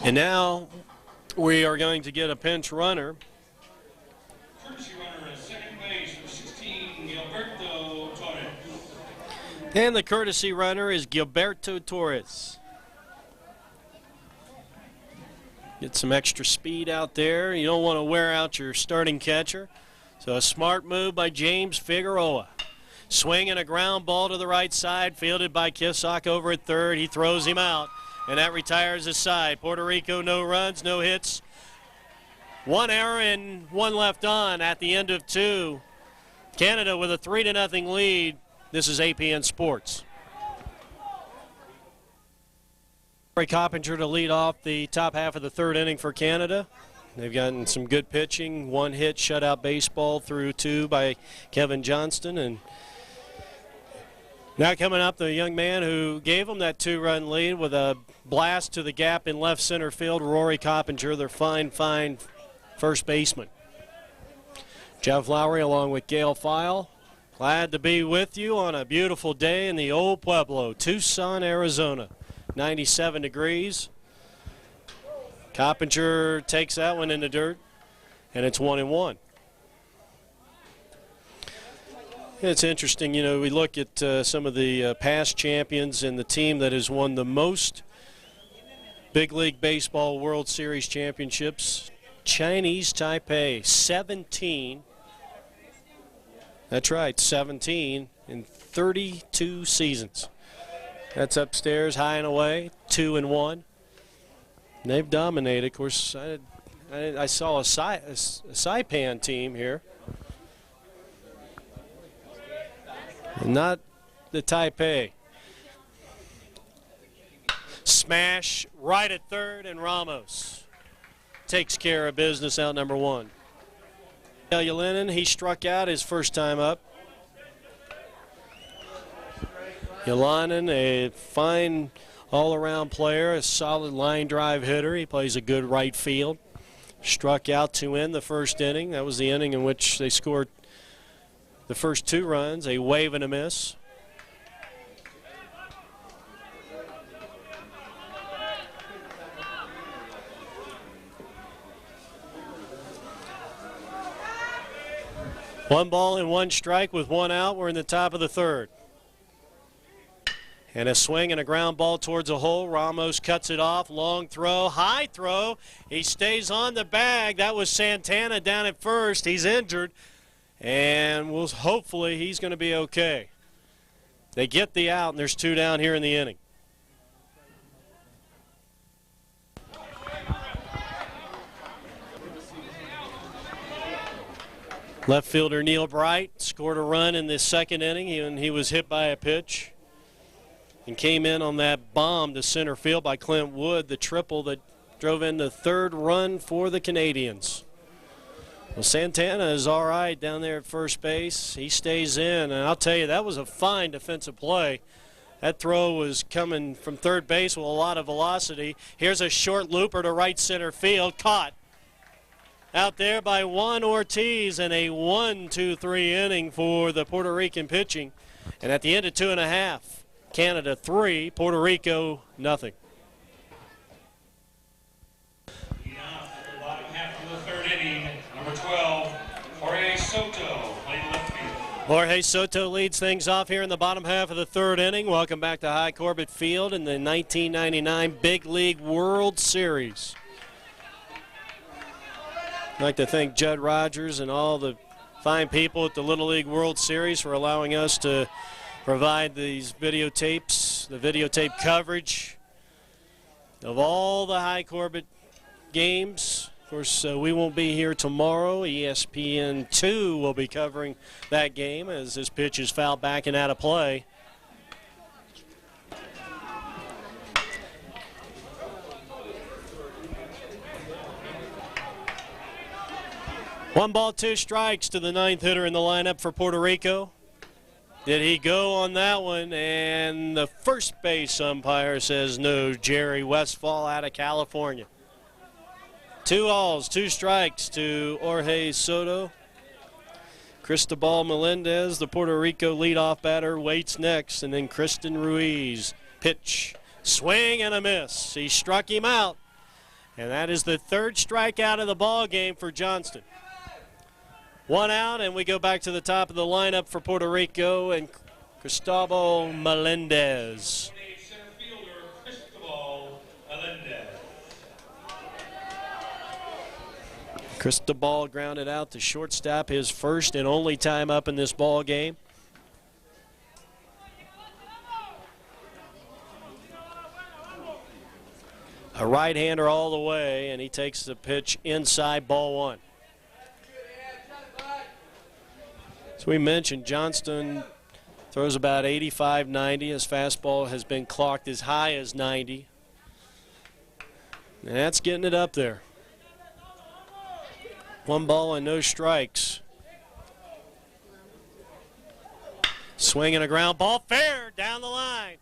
And now we are going to get a pinch runner. Courtesy runner at second base for 16, Gilberto Torres. And the courtesy runner is Gilberto Torres. Get some extra speed out there. You don't want to wear out your starting catcher. So a smart move by James Figueroa. Swinging a ground ball to the right side, fielded by Kisak over at third. He throws him out, and that retires his side. Puerto Rico, no runs, no hits. 1 error and 1 left on at the end of 2. Canada with a 3-0 lead. This is APN Sports. Rory Coppinger to lead off the top half of the 3rd inning for Canada. They've gotten some good pitching, 1 hit, shutout baseball through 2 by Kevin Johnston. And now coming up, the young man who gave them that 2-run lead with a blast to the gap in left center field, Rory Coppinger, their fine first baseman. Jeff Lowry along with Gale File Glad to be with you on a beautiful day in the old Pueblo, Tucson, Arizona. 97 degrees. Coppinger takes that one in the dirt, and it's 1-1. It's interesting, you know, we look at some of the past champions and the team that has won the most Big League Baseball World Series championships. Chinese Taipei, 17. That's right, 17 in 32 seasons. That's upstairs, high and away, 2-1. And they've dominated. Of course, I saw a Saipan team here. Not the Taipei. Smash right at third, and Ramos takes care of business out number one. Yelinin, he struck out his first time up. Yelinin, a fine all-around player, a solid line drive hitter. He plays a good right field. Struck out to end the first inning. That was the inning in which they scored the first 2 runs, a wave and a miss. One ball and 1 strike with 1 out. We're in the top of the third. And a swing and a ground ball towards a hole. Ramos cuts it off. Long throw, high throw. He stays on the bag. That was Santana down at first. He's injured. And hopefully he's going to be okay. They get the out, and there's 2 down here in the inning. Left fielder Neil Bright scored a run in the second inning, and he was hit by a pitch and came in on that bomb to center field by Clint Wood, the triple that drove in the 3rd run for the Canadians. Well, Santana is all right down there at first base. He stays in, and I'll tell you, that was a fine defensive play. That throw was coming from third base with a lot of velocity. Here's a short looper to right center field, caught out there by Juan Ortiz, and a 1-2-3 inning for the Puerto Rican pitching. And at the end of 2.5, Canada 3, Puerto Rico nothing. Bottom half of the 3rd inning, number 12, Jorge Soto, playing left field. Jorge Soto leads things off here in the bottom half of the 3rd inning. Welcome back to High Corbett Field in the 1999 Big League World Series. I'd like to thank Judd Rogers and all the fine people at the Little League World Series for allowing us to provide these videotapes, the videotape coverage of all the High Corbett games. Of course, we won't be here tomorrow. ESPN2 will be covering that game as this pitch is fouled back and out of play. One ball, 2 strikes to the 9th hitter in the lineup for Puerto Rico. Did he go on that one? And the first base umpire says no. Jerry Westfall out of California. 2 balls, 2 strikes to Jorge Soto. Cristobal Melendez, the Puerto Rico leadoff batter, waits next. And then Kristen Ruiz. Pitch, swing and a miss. He struck him out. And that is the 3rd strikeout of the ball game for Johnston. 1 out, and we go back to the top of the lineup for Puerto Rico and Cristobal Melendez. Center fielder Cristobal Melendez. Cristobal grounded out to shortstop, his first and only time up in this ball game. A right-hander all the way, and he takes the pitch inside, ball 1. As we mentioned, Johnston throws about 85, 90. His fastball has been clocked as high as 90. And that's getting it up there. 1 ball and no strikes. Swing and a ground ball, fair down the line.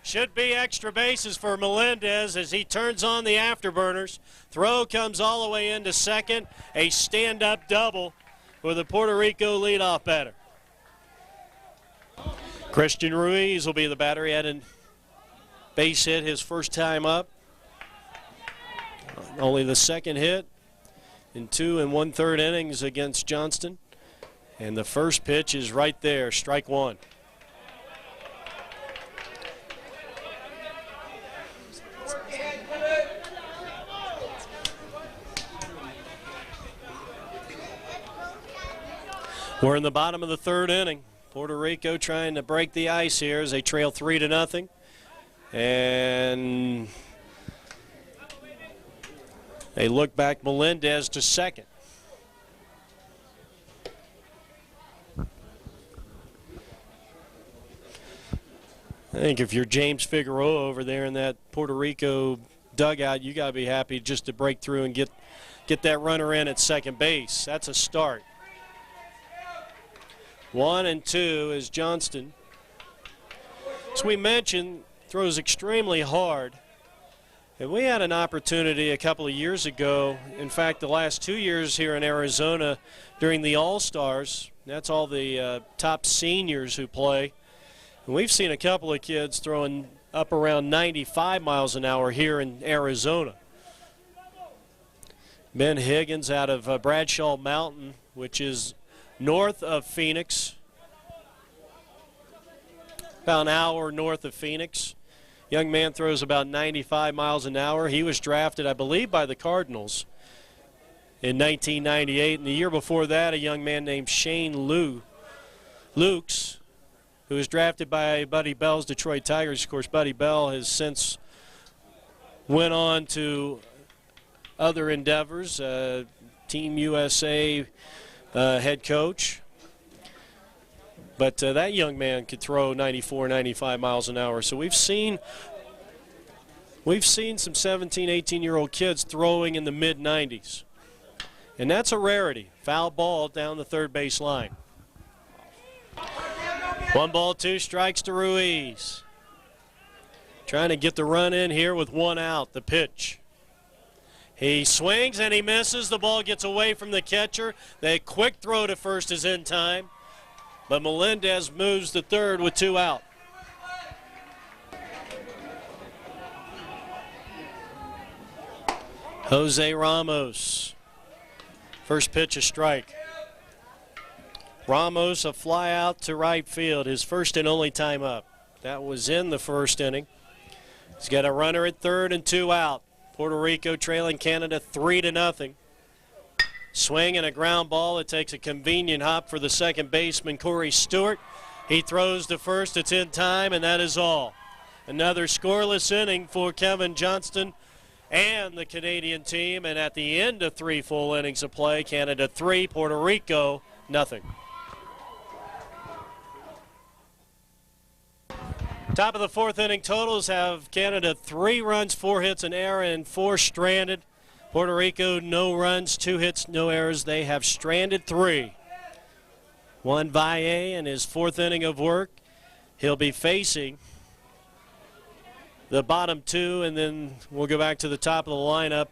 Should be extra bases for Melendez as he turns on the afterburners. Throw comes all the way into second. A stand-up double for the Puerto Rico leadoff batter. Christian Ruiz will be the batter. He had a base hit his first time up. Only the second hit in 2 1/3 innings against Johnston. And the first pitch is right there, strike one. We're in the bottom of the 3rd inning. Puerto Rico trying to break the ice here as they trail 3-0. And they look back Melendez to second. I think if you're James Figueroa over there in that Puerto Rico dugout, you got to be happy just to break through and get that runner in at second base. That's a start. 1-2 is Johnston. As we mentioned, throws extremely hard. And we had an opportunity a couple of years ago, in fact the last 2 years here in Arizona during the All-Stars. That's all the top seniors who play. And we've seen a couple of kids throwing up around 95 miles an hour here in Arizona. Ben Higgins out of Bradshaw Mountain, which is north of Phoenix, about an hour north of Phoenix. Young man throws about 95 miles an hour. He was drafted, I believe, by the Cardinals in 1998. And the year before that, a young man named Shane Lukes, who was drafted by Buddy Bell's Detroit Tigers. Of course, Buddy Bell has since went on to other endeavors, Team USA head coach. But that young man could throw 94, 95 miles an hour. So we've seen some 17, 18-year-old kids throwing in the mid-90s. And that's a rarity. Foul ball down the third base line. 1 ball, 2 strikes to Ruiz. Trying to get the run in here with 1 out. The pitch. He swings and he misses. The ball gets away from the catcher. The quick throw to first is in time. But Melendez moves to third with 2 out. Jose Ramos. First pitch, a strike. Ramos, a fly out to right field, his first and only time up. That was in the first inning. He's got a runner at third and 2 out. Puerto Rico trailing Canada 3-0. Swing and a ground ball. It takes a convenient hop for the second baseman, Corey Stewart. He throws to first. It's in time, and that is all. Another scoreless inning for Kevin Johnston and the Canadian team. And at the end of 3 full innings of play, Canada 3, Puerto Rico nothing. Top of the 4th inning totals have Canada 3 runs, 4 hits, an error, and 4 stranded. Puerto Rico, no runs, 2 hits, no errors. They have stranded 3. Juan Valle in his 4th inning of work. He'll be facing the bottom 2, and then we'll go back to the top of the lineup.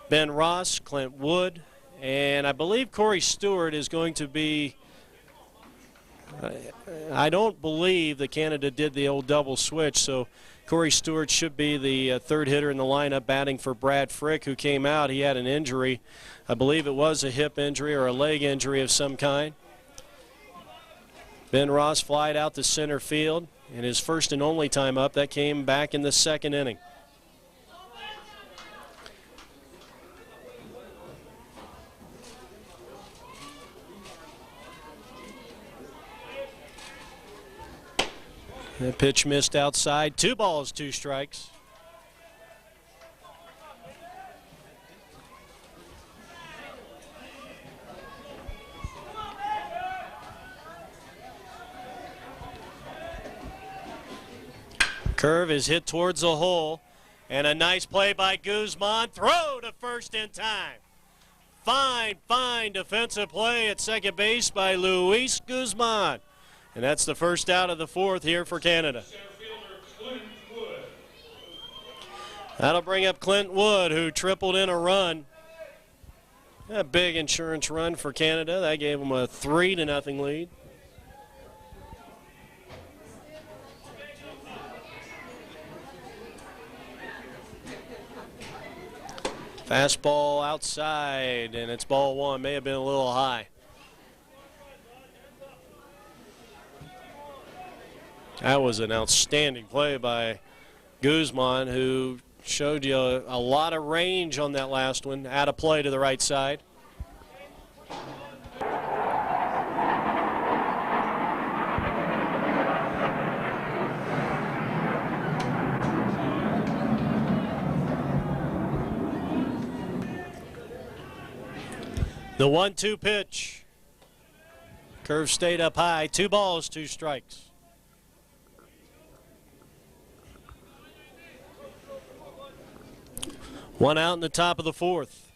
Ben Ross, Clint Wood, and I believe Corey Stewart is going to be, I don't believe that Canada did the old double switch, so Corey Stewart should be the third hitter in the lineup, batting for Brad Frick, who came out. He had an injury. I believe it was a hip injury or a leg injury of some kind. Ben Ross flied out to center field in his first and only time up. That came back in the 2nd inning. That pitch missed outside. 2 balls, 2 strikes. Curve is hit towards the hole. And a nice play by Guzman. Throw to first in time. Fine defensive play at second base by Luis Guzman. And that's the first out of the 4th here for Canada. That'll bring up Clint Wood, who tripled in a run. A big insurance run for Canada. That gave them a 3-0 lead. Fastball outside, and it's ball one. May have been a little high. That was an outstanding play by Guzman, who showed you a lot of range on that last one. Out of play to the right side. The 1-2 pitch. Curve stayed up high. 2 balls, 2 strikes. One out in the top of the 4th.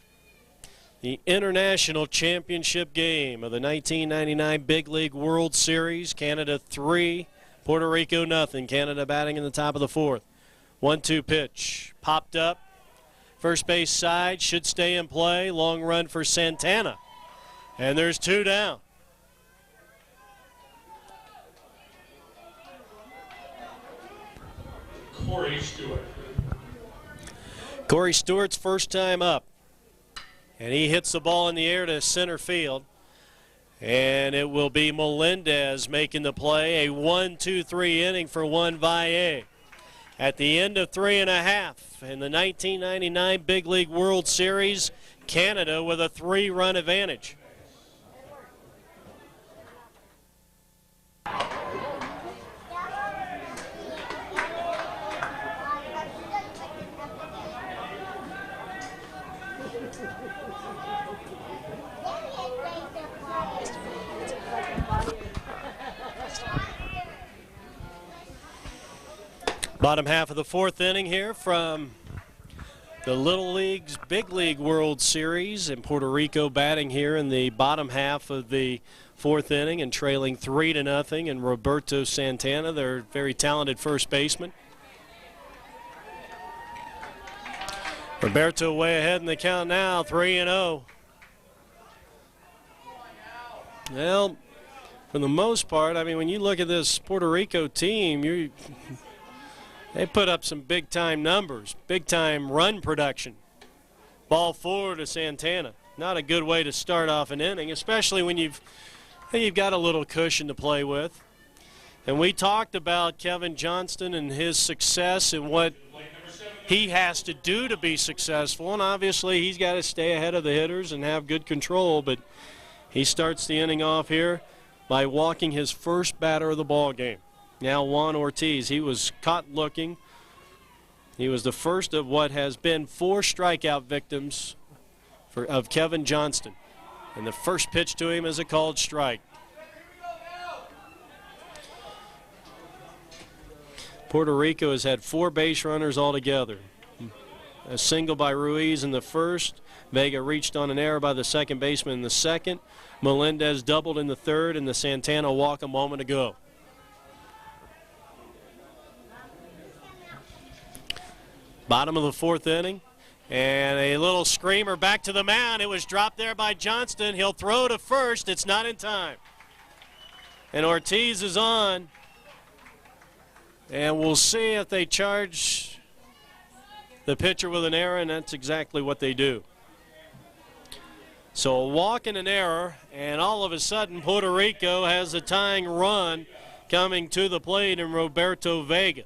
The International Championship game of the 1999 Big League World Series. Canada 3, Puerto Rico nothing. Canada batting in the top of the 4th. 1-2 pitch. Popped up. First base side, should stay in play. Long run for Santana. And there's 2 down. Corey Stewart. Corey Stewart's first time up. And he hits the ball in the air to center field. And it will be Melendez making the play. A 1-2-3 inning for Juan Valle. At the end of 3.5 in the 1999 Big League World Series, Canada with a 3-run advantage. Bottom half of the 4th inning here from the Little League's Big League World Series, and Puerto Rico batting here in the bottom half of the 4th inning and trailing 3-0. And Roberto Santana, their very talented first baseman. Roberto way ahead in the count now, 3-0. Well, for the most part, I mean, when you look at this Puerto Rico team, they put up some big-time numbers, big-time run production. Ball 4 to Santana. Not a good way to start off an inning, especially when you've got a little cushion to play with. And we talked about Kevin Johnston and his success and what he has to do to be successful. And obviously he's got to stay ahead of the hitters and have good control. But he starts the inning off here by walking his first batter of the ball game. Now Juan Ortiz, he was caught looking. He was the first of what has been 4 strikeout victims of Kevin Johnston. And the first pitch to him is a called strike. Puerto Rico has had 4 base runners altogether. A single by Ruiz in the first. Vega reached on an error by the second baseman in the second. Melendez doubled in the third, and the Santana walk a moment ago. Bottom of the 4th inning, and a little screamer back to the mound. It was dropped there by Johnston. He'll throw to first. It's not in time. And Ortiz is on. And we'll see if they charge the pitcher with an error, and that's exactly what they do. So a walk and an error, and all of a sudden Puerto Rico has a tying run coming to the plate in Roberto Vega.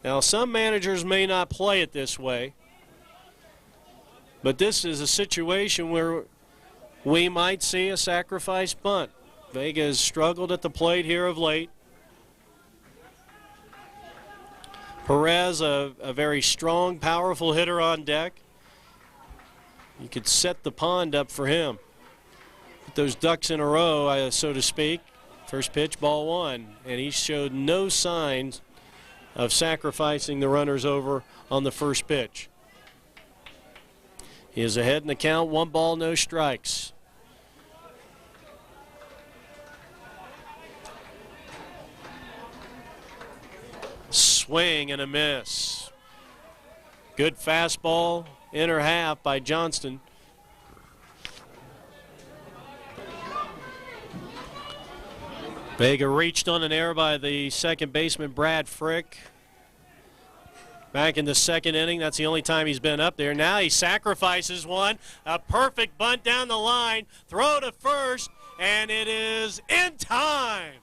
Now, some managers may not play it this way, but this is a situation where we might see a sacrifice bunt. Vega has struggled at the plate here of late. Perez, a very strong, powerful hitter on deck. You could set the pond up for him. Put those ducks in a row, so to speak. First pitch, ball 1, and he showed no signs of sacrificing the runners over on the first pitch. He is ahead in the count, 1 ball, no strikes. Swing and a miss. Good fastball, inner half by Johnston. Vega reached on an error by the second baseman, Brad Frick. Back in the second inning, that's the only time he's been up there. Now he sacrifices one. A perfect bunt down the line. Throw to first, and it is in time.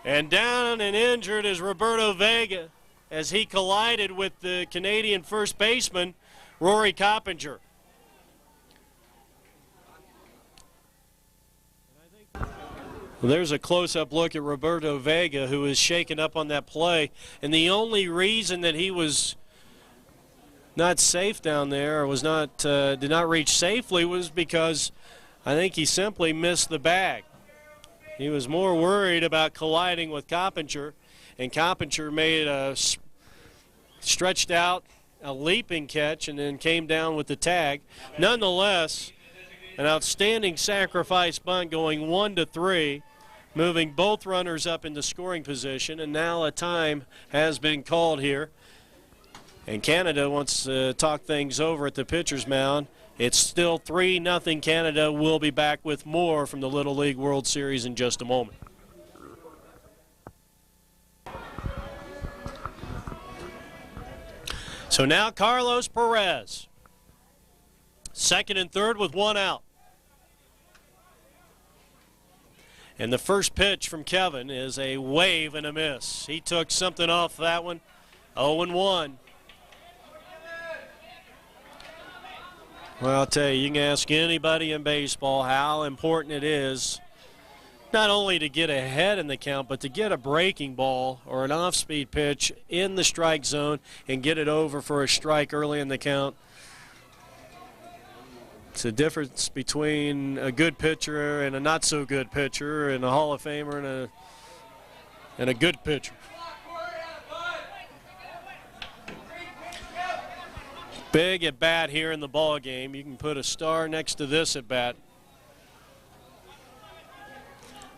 And down and injured is Roberto Vega as he collided with the Canadian first baseman, Rory Coppinger. Well, there's a close-up look at Roberto Vega, who was shaken up on that play. And the only reason that he was not safe down there, or was not did not reach safely, was because I think he simply missed the bag. He was more worried about colliding with Coppinger, and Coppinger made a stretched out, a leaping catch, and then came down with the tag. Nonetheless, an outstanding sacrifice bunt going 1-3. Moving both runners up into scoring position, and now a time has been called here. And Canada wants to talk things over at the pitcher's mound. It's still 3-0 Canada. We'll be back with more from the Little League World Series in just a moment. So now Carlos Perez, second and third with one out. And the first pitch from Kevin is a wave and a miss. He took something off that one. 0-1. Well, I'll tell you can ask anybody in baseball how important it is not only to get ahead in the count, but to get a breaking ball or an off-speed pitch in the strike zone and get it over for a strike early in the count. It's the difference between a good pitcher and a not-so-good pitcher, and a Hall of Famer and a good pitcher. Big at bat here in the ball game. You can put a star next to this at bat.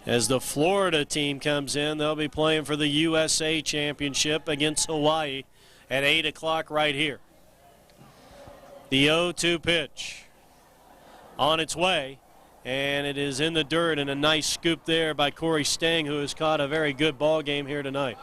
As the Florida team comes in, they'll be playing for the USA Championship against Hawaii at 8 o'clock right here. The 0-2 pitch on its way, and it is in the dirt, and a nice scoop there by Corey Stang, who has caught a very good ball game here tonight.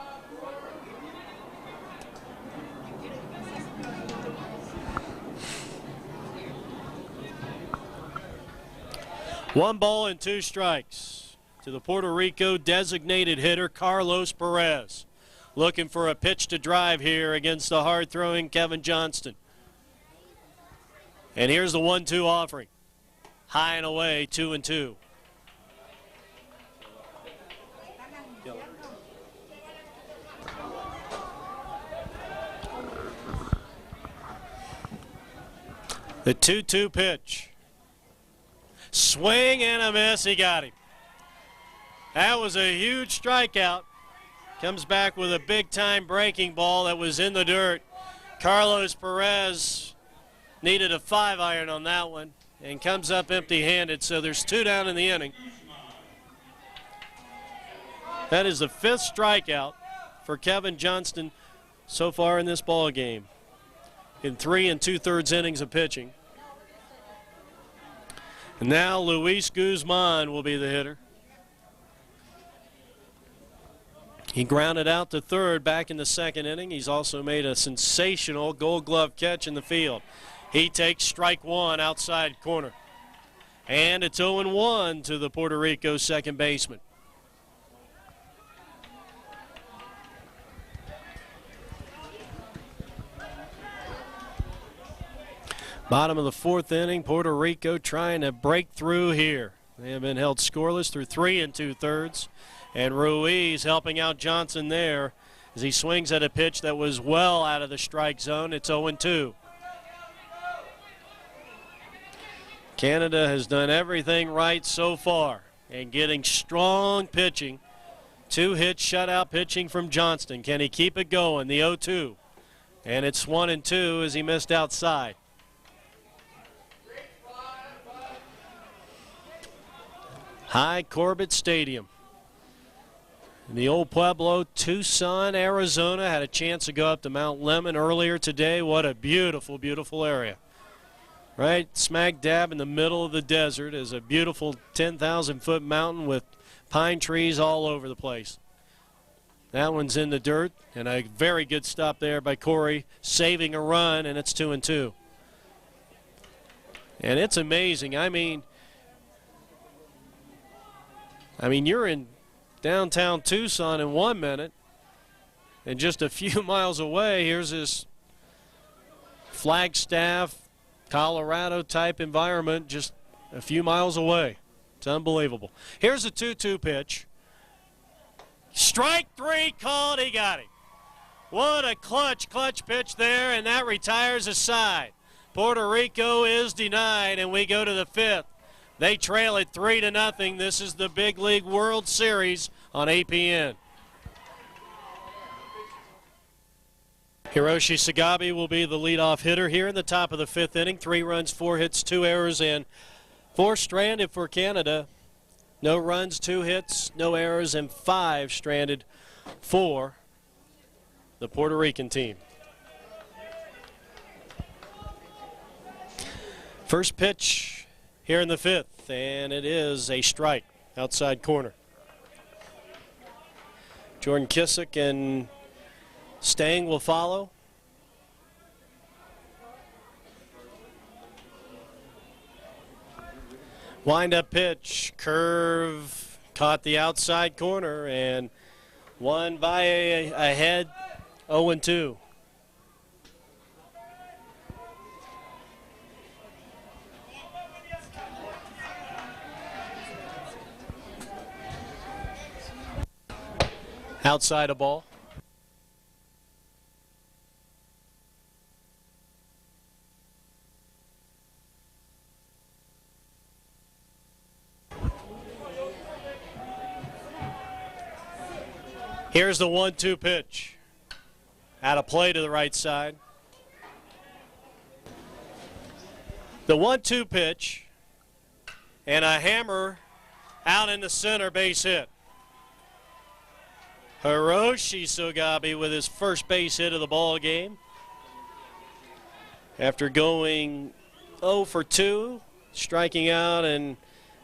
One ball and two strikes to the Puerto Rico designated hitter Carlos Perez, looking for a pitch to drive here against the hard-throwing Kevin Johnston. And here's the 1-2 offering. High and away, 2-2. The 2-2 pitch. Swing and a miss. He got him. That was a huge strikeout. Comes back with a big-time breaking ball that was in the dirt. Carlos Perez needed a 5-iron on that one and comes up empty-handed, so there's two down in the inning. That is the fifth strikeout for Kevin Johnston so far in this ball game, in 3 2/3 innings of pitching. And now Luis Guzman will be the hitter. He grounded out to third back in the second inning. He's also made a sensational Gold Glove catch in the field. He takes strike one outside corner. And it's 0-1 to the Puerto Rico second baseman. Bottom of the fourth inning, Puerto Rico trying to break through here. They have been held scoreless through 3 2/3. And Ruiz helping out Johnson there as he swings at a pitch that was well out of the strike zone. It's 0-2. Canada has done everything right so far and getting strong pitching. 2-hit shutout pitching from Johnston. Can he keep it going? The 0-2. And it's 1-2 as he missed outside. High Corbett Stadium. In the old Pueblo, Tucson, Arizona. Had a chance to go up to Mount Lemmon earlier today. What a beautiful, beautiful area. Right smack dab in the middle of the desert is a beautiful 10,000-foot mountain with pine trees all over the place. That one's in the dirt, and a very good stop there by Corey, saving a run, and it's 2-2. And it's amazing. I mean, you're in downtown Tucson in 1 minute, and just a few miles away, here's this Flagstaff, Colorado type environment just a few miles away. It's unbelievable. Here's a 2-2 pitch. Strike three called. He got him. What a clutch pitch there, and that retires a side. Puerto Rico is denied, and we go to the fifth. They trail it 3-0. This is the Big League World Series on APN. Hiroshi Sagabi will be the leadoff hitter here in the top of the fifth inning. 3 runs, 4 hits, 2 errors, and 4 stranded for Canada. No runs, 2 hits, no errors, and 5 stranded for the Puerto Rican team. First pitch here in the fifth, and it is a strike outside corner. Jordan Kissick and Stang will follow. Wind-up pitch, curve, caught the outside corner, and one by ahead, 0-2. Outside a ball. Here's the 1-2 pitch. Out of play to the right side. The 1-2 pitch and a hammer out in the center, base hit. Hiroshi Sagabi with his first base hit of the ball game. After going 0 for 2, striking out and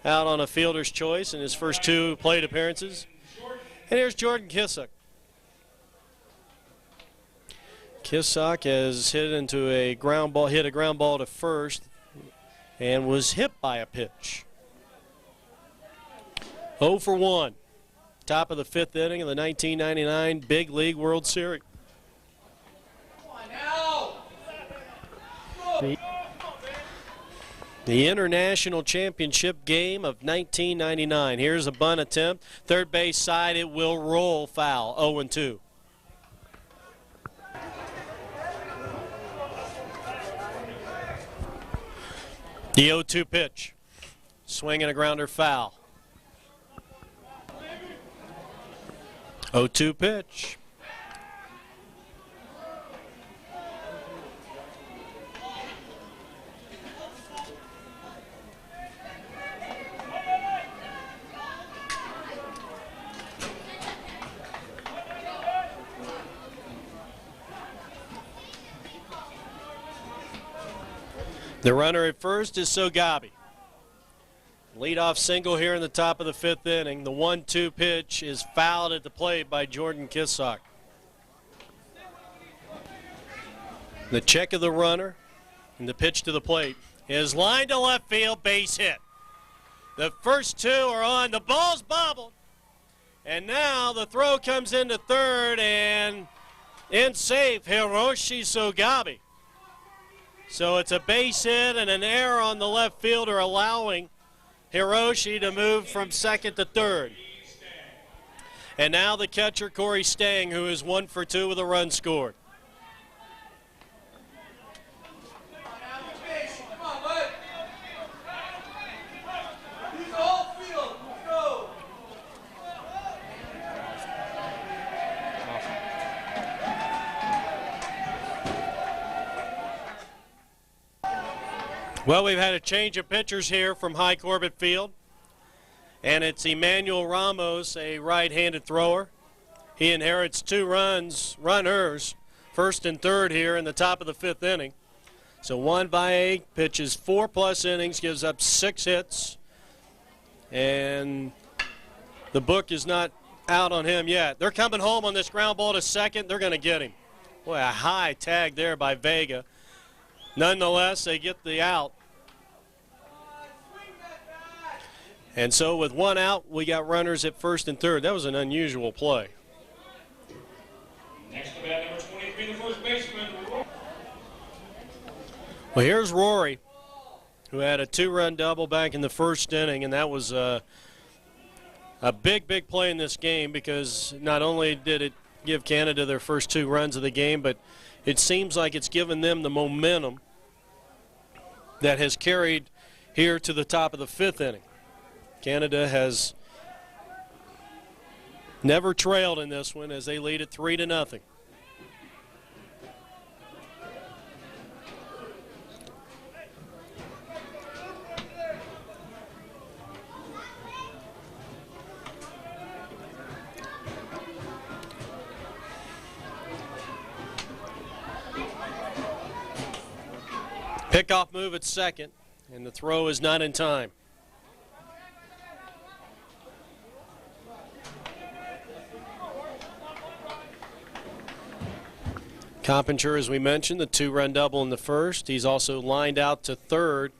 out on a fielder's choice in his first 2 plate appearances. And here's Jordan Kissick. Kissick has hit a ground ball to first, and was hit by a pitch. 0 for 1. Top of the fifth inning of the 1999 Big League World Series. The International Championship game of 1999. Here's a bunt attempt. Third base side, it will roll foul. 0-2. The 0-2 pitch. Swing and a grounder, foul. 0-2 pitch. The runner at first is Sagabi. Leadoff single here in the top of the fifth inning. The 1-2 pitch is fouled at the plate by Jordan Kissick. The check of the runner and the pitch to the plate is lined to left field, base hit. The first 2 are on. The ball's bobbled. And now the throw comes into third, and in safe, Hiroshi Sagabi. So it's a base hit and an error on the left fielder, allowing Hiroshi to move from second to third. And now the catcher, Corey Stang, who is 1 for 2 with a run scored. Well, we've had a change of pitchers here from High Corbett Field, and it's Emmanuel Ramos, a right-handed thrower. He inherits 2 runners, first and third here in the top of the fifth inning. So 1/8, pitches 4+ innings, gives up 6 hits, and the book is not out on him yet. They're coming home on this ground ball to second. They're going to get him. Boy, a high tag there by Vega. Nonetheless, they get the out. And so with one out, we got runners at first and third. That was an unusual play. Next to bat, number 23, the first baseman. Well, here's Rory, who had a two-run double back in the first inning, and that was a big, big play in this game because not only did it give Canada their first two runs of the game, but it seems like it's given them the momentum that has carried here to the top of the fifth inning. Canada has never trailed in this one as they lead it 3-0. Pickoff move at second, and the throw is not in time. Coppinger, as we mentioned, the two-run double in the first. He's also lined out to third.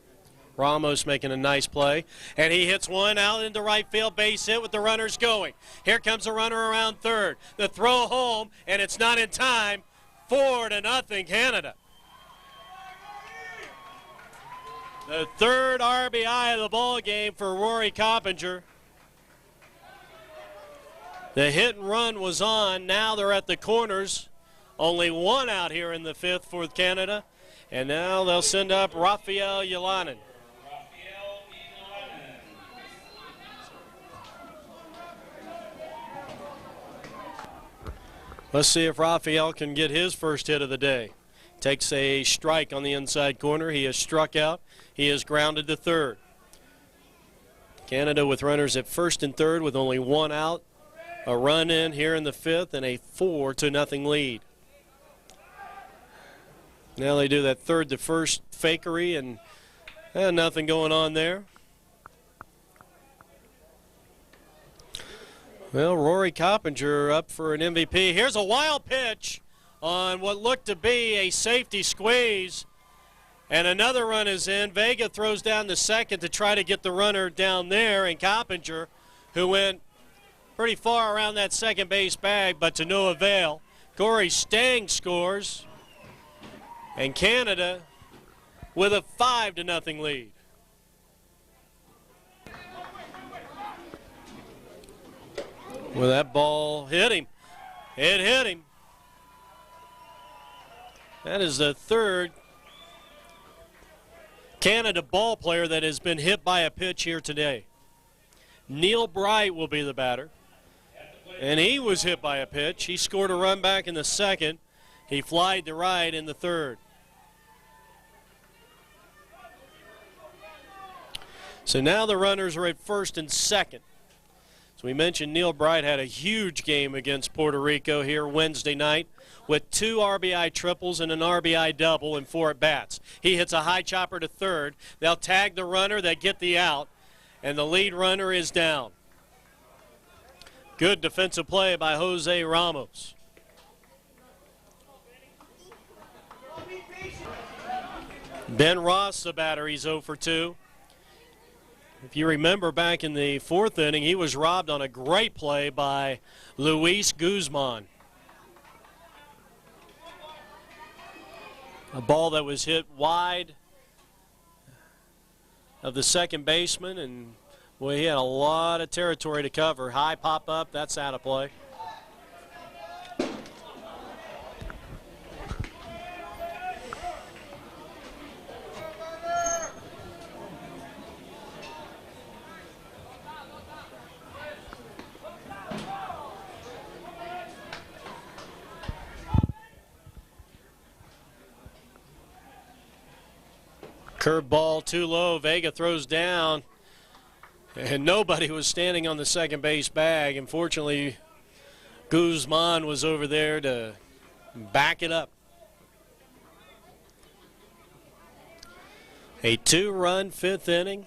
Ramos making a nice play. And he hits one out into right field, base hit with the runners going. Here comes a runner around third. The throw home, and it's not in time. 4-0 Canada. The third RBI of the ball game for Rory Coppinger. The hit and run was on. Now they're at the corners. Only one out here in the fifth for Canada. And now they'll send up Rafael Yelanin. Let's see if Rafael can get his first hit of the day. Takes a strike on the inside corner. He has struck out. He is grounded to third. Canada with runners at first and third with only one out. A run in here in the fifth and a 4-0 lead. Now they do that third to first fakery and nothing going on there. Well, Rory Coppinger up for an MVP. Here's a wild pitch on what looked to be a safety squeeze. And another run is in. Vega throws down the second to try to get the runner down there. And Coppinger, who went pretty far around that second base bag, but to no avail. Corey Stang scores. And Canada with a 5-0 lead. Well, that ball hit him. It hit him. That is the third Canada ball player that has been hit by a pitch here today. Neil Bright will be the batter. And he was hit by a pitch. He scored a run back in the second. He flied to right in the third. So now the runners are at first and second. So we mentioned Neil Bright had a huge game against Puerto Rico here Wednesday night with 2 RBI triples and an RBI double in 4 at-bats. He hits a high chopper to third. They'll tag the runner, they get the out, and the lead runner is down. Good defensive play by Jose Ramos. Ben Ross, the batter, he's 0 for 2. If you remember back in the fourth inning, he was robbed on a great play by Luis Guzman. A ball that was hit wide of the second baseman, and well, he had a lot of territory to cover. High pop up, that's out of play. Curve ball too low. Vega throws down. And nobody was standing on the second base bag. Unfortunately, Guzman was over there to back it up. A 2-run fifth inning.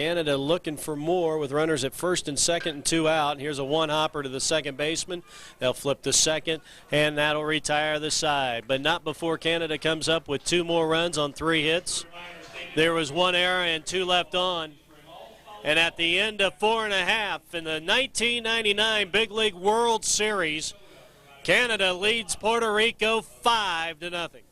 Canada looking for more with runners at first and second and 2 out. And here's a one-hopper to the second baseman. They'll flip the second, and that'll retire the side. But not before Canada comes up with 2 more runs on 3 hits. There was 1 error and 2 left on. And at the end of 4 1/2 in the 1999 Big League World Series, Canada leads Puerto Rico 5-0.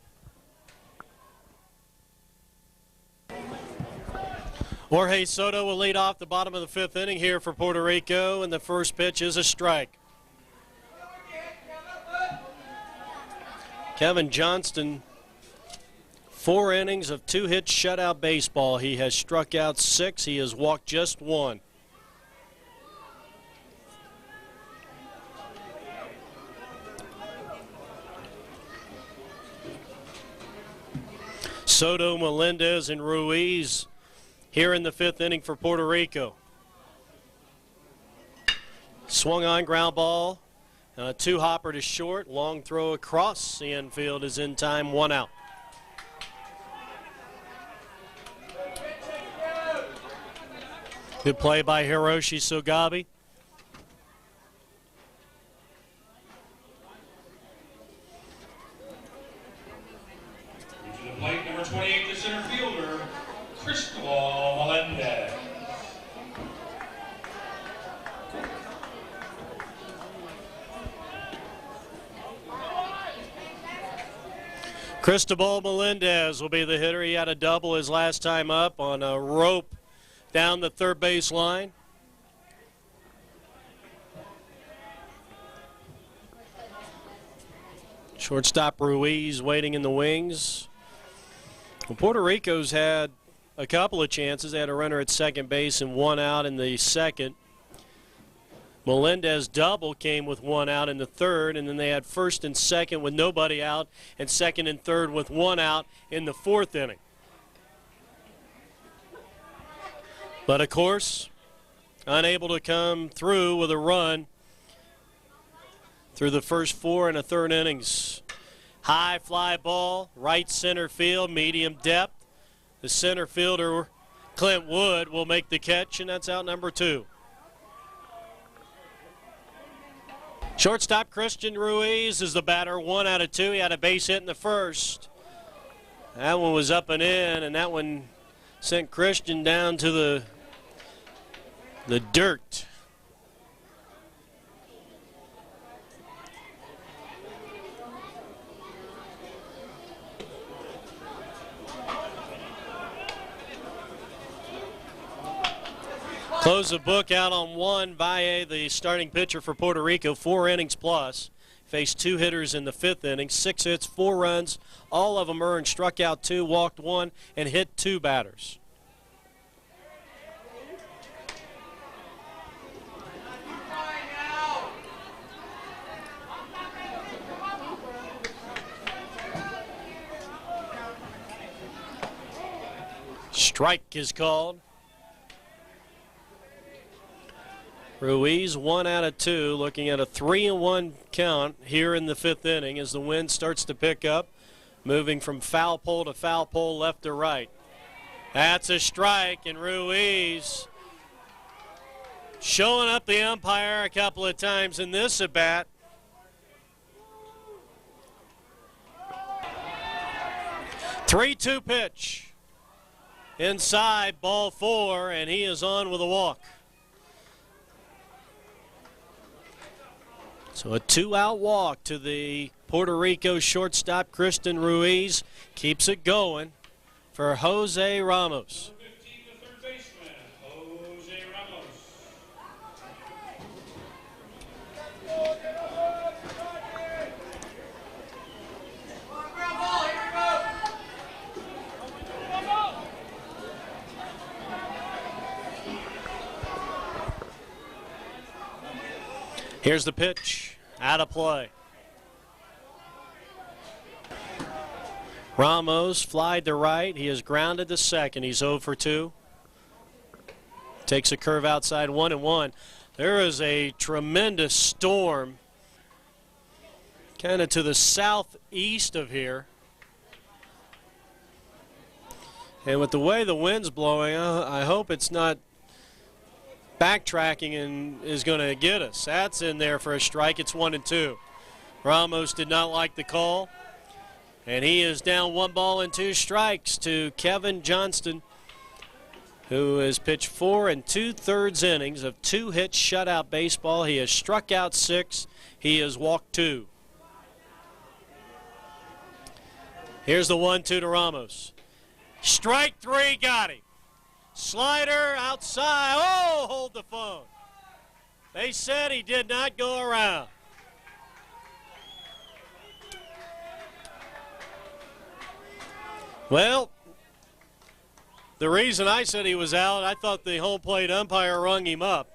Jorge Soto will lead off the bottom of the 5th inning here for Puerto Rico, and the first pitch is a strike. Kevin Johnston, 4 innings of 2-hit shutout baseball. He has struck out 6. He has walked just 1. Soto, Melendez, and Ruiz here in the 5th inning for Puerto Rico. Swung on, ground ball. 2-hopper to short. Long throw across the infield is in time, 1 out. Good play by Hiroshi Sogabe. To the plate, number 28, the center fielder, Cristobal Melendez. Cristobal Melendez will be the hitter. He had a double his last time up on a rope down the third base line. Shortstop Ruiz waiting in the wings. Well, Puerto Rico's had a couple of chances. They had a runner at second base and 1 out in the second. Melendez double came with 1 out in the third, and then they had first and second with nobody out, and second and third with 1 out in the 4th inning. But of course, unable to come through with a run through the first 4 1/3 innings. High fly ball, right center field, medium depth. The center fielder, Clint Wood, will make the catch, and that's out number 2. Shortstop Christian Ruiz is the batter, 1 out of 2. He had a base hit in the first. That one was up and in, and that one sent Christian down to the dirt. Close the book out on 1. Valle, the starting pitcher for Puerto Rico, 4 innings plus. Faced 2 hitters in the 5th inning, 6 hits, 4 runs. All of them earned, struck out 2, walked 1, and hit 2 batters. Strike is called. Ruiz 1 out of 2, looking at a 3-1 count here in the 5th inning as the wind starts to pick up, moving from foul pole to foul pole, left to right. That's a strike, and Ruiz showing up the umpire a couple of times in this at bat. Three-two pitch. Inside, ball 4, and he is on with a walk. So a 2-out walk to the Puerto Rico shortstop, Christian Ruiz. Keeps it going for Jose Ramos. 15, the third baseman, Jose Ramos. Here's the pitch, out of play. Ramos flied to right. He is grounded to second. He's 0 for 2. Takes a curve outside, 1-1. There is a tremendous storm kind of to the southeast of here. And with the way the wind's blowing, I hope it's not backtracking and is going to get us. That's in there for a strike. It's 1-2. Ramos did not like the call. And he is down 1 ball and 2 strikes to Kevin Johnston, who has pitched 4 2/3 innings of 2-hit shutout baseball. He has struck out 6. He has walked 2. Here's the 1-2 to Ramos. Strike 3, got him. Slider outside. Oh, hold the phone. They said he did not go around. Well, the reason I said he was out, I thought the home plate umpire rung him up.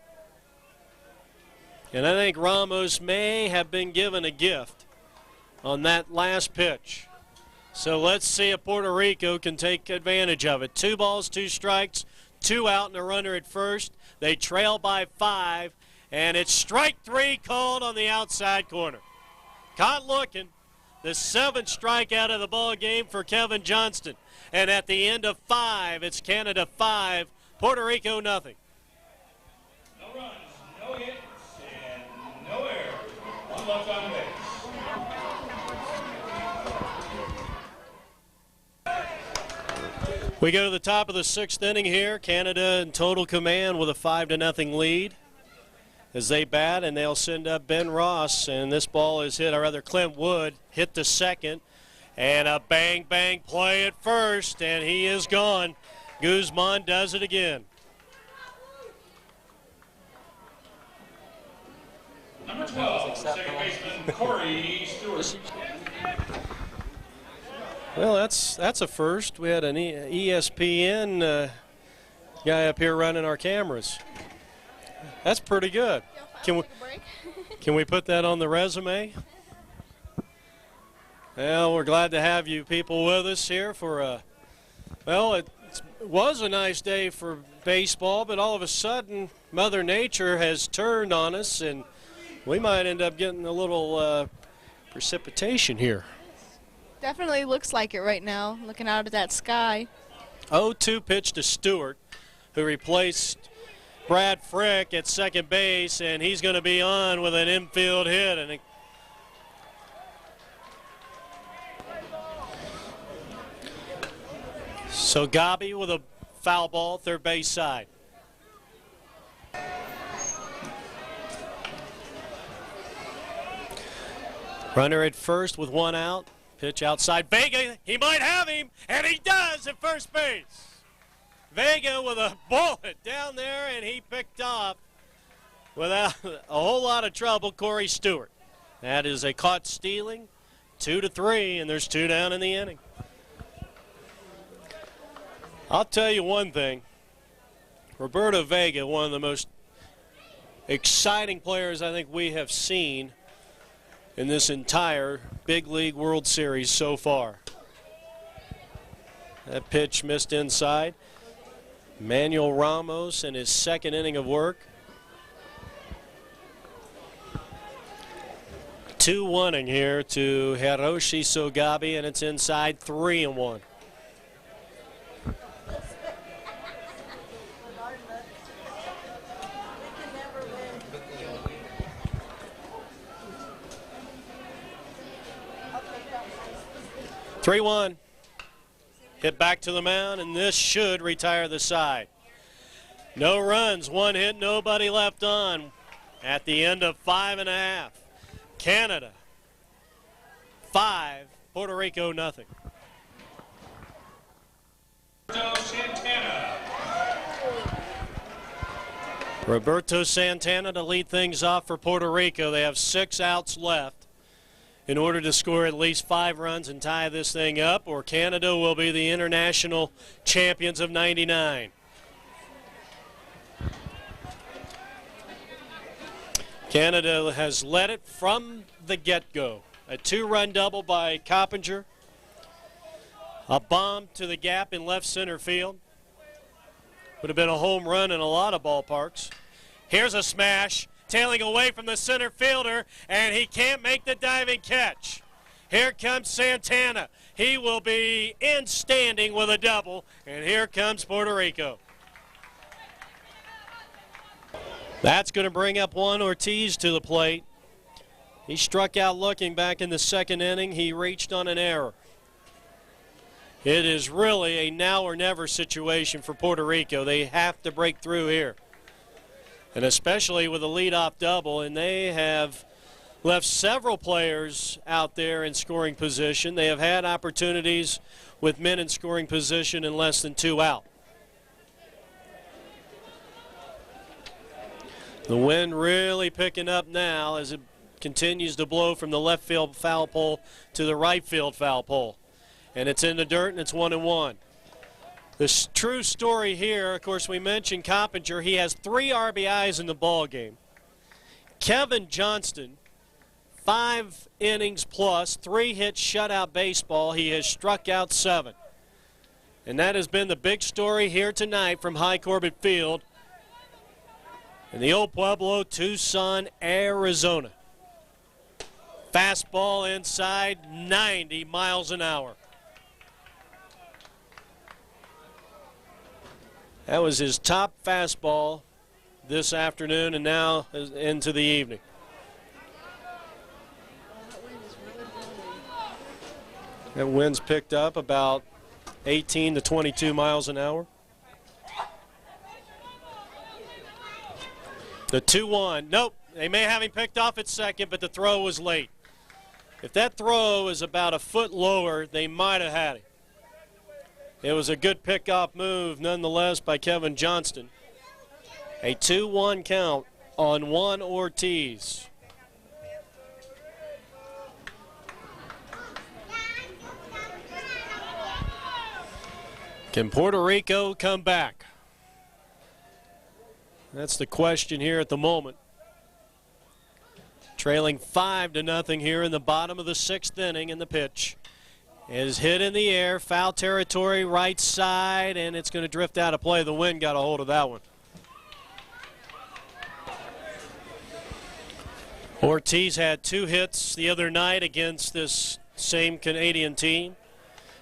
And I think Ramos may have been given a gift on that last pitch. So let's see if Puerto Rico can take advantage of it. 2 balls, 2 strikes, 2 out and a runner at first. They trail by 5, and it's strike 3 called on the outside corner. Caught looking. The 7th strikeout of the ball game for Kevin Johnston. And at the end of 5, it's Canada 5, Puerto Rico nothing. No runs, no hits, and no errors. 1 left on base. We go to the top of the 6th inning here. Canada in total command with a 5-0 lead as they bat, and they'll send up Ben Ross, and this ball is hit, or rather Clint Wood hit to second, and a bang play at first, and he is gone. Guzman does it again. Number 12, second baseman Corey Stewart. Well, that's a first. We had an ESPN guy up here running our cameras. That's pretty good. Can we put that on the resume? Well, we're glad to have you people with us here for well, it was a nice day for baseball, but all of a sudden Mother Nature has turned on us, and we might end up getting a little precipitation here. Definitely looks like it right now, looking out at that sky. 0-2 pitch to Stewart, who replaced Brad Frick at second base, and he's going to be on with an infield hit. And so Gabi with a foul ball, third base side. Runner at first with 1 out. Pitch outside. Vega, he might have him, and he does at first base. Vega with a bullet down there, and he picked off without a whole lot of trouble Corey Stewart. That is a caught stealing, 2-3, and there's 2 down in the inning. I'll tell you one thing. Roberto Vega, one of the most exciting players I think we have seen in this entire Big League World Series so far. That pitch missed inside. Manuel Ramos in his 2nd inning of work. 2-1 here to Hiroshi Sogabi, and it's inside 3-1. (3-1). Hit back to the mound, and this should retire the side. No runs, 1 hit, nobody left on at the end of 5.5. Canada 5, Puerto Rico nothing. Roberto Santana to lead things off for Puerto Rico. They have 6 outs left in order to score at least 5 runs and tie this thing up, or Canada will be the international champions of '99. Canada has led it from the get-go. A 2-run double by Coppinger. A bomb to the gap in left center field. Would have been a home run in a lot of ballparks. Here's a smash. Tailing away from the center fielder, and he can't make the diving catch. Here comes Santana. He will be in standing with a double, and here comes Puerto Rico. That's going to bring up Juan Ortiz to the plate. He struck out looking back in the second inning. He reached on an error. It is really a now or never situation for Puerto Rico. They have to break through here. And especially with a leadoff double, and they have left several players out there in scoring position. They have had opportunities with men in scoring position and less than 2 out. The wind really picking up now as it continues to blow from the left field foul pole to the right field foul pole. And it's in the dirt, and it's 1-1. The true story here, of course, we mentioned Coppinger. He has 3 RBIs in the ball game. Kevin Johnston, 5 innings plus, 3 hits, shutout baseball. He has struck out 7. And that has been the big story here tonight from High Corbett Field in the old Pueblo, Tucson, Arizona. Fastball inside, 90 miles an hour. That was his top fastball this afternoon and now into the evening. That wind's picked up about 18 to 22 miles an hour. The 2-1. Nope. They may have him picked off at second, but the throw was late. If that throw is about a foot lower, they might have had him. It was a good pickoff move nonetheless by Kevin Johnston. A 2-1 count on Juan Ortiz. Can Puerto Rico come back? That's the question here at the moment. Trailing 5-0 here in the bottom of the 6th inning, in the pitch is hit in the air, foul territory, right side, and it's going to drift out of play. The wind got a hold of that one. Ortiz had 2 hits the other night against this same Canadian team.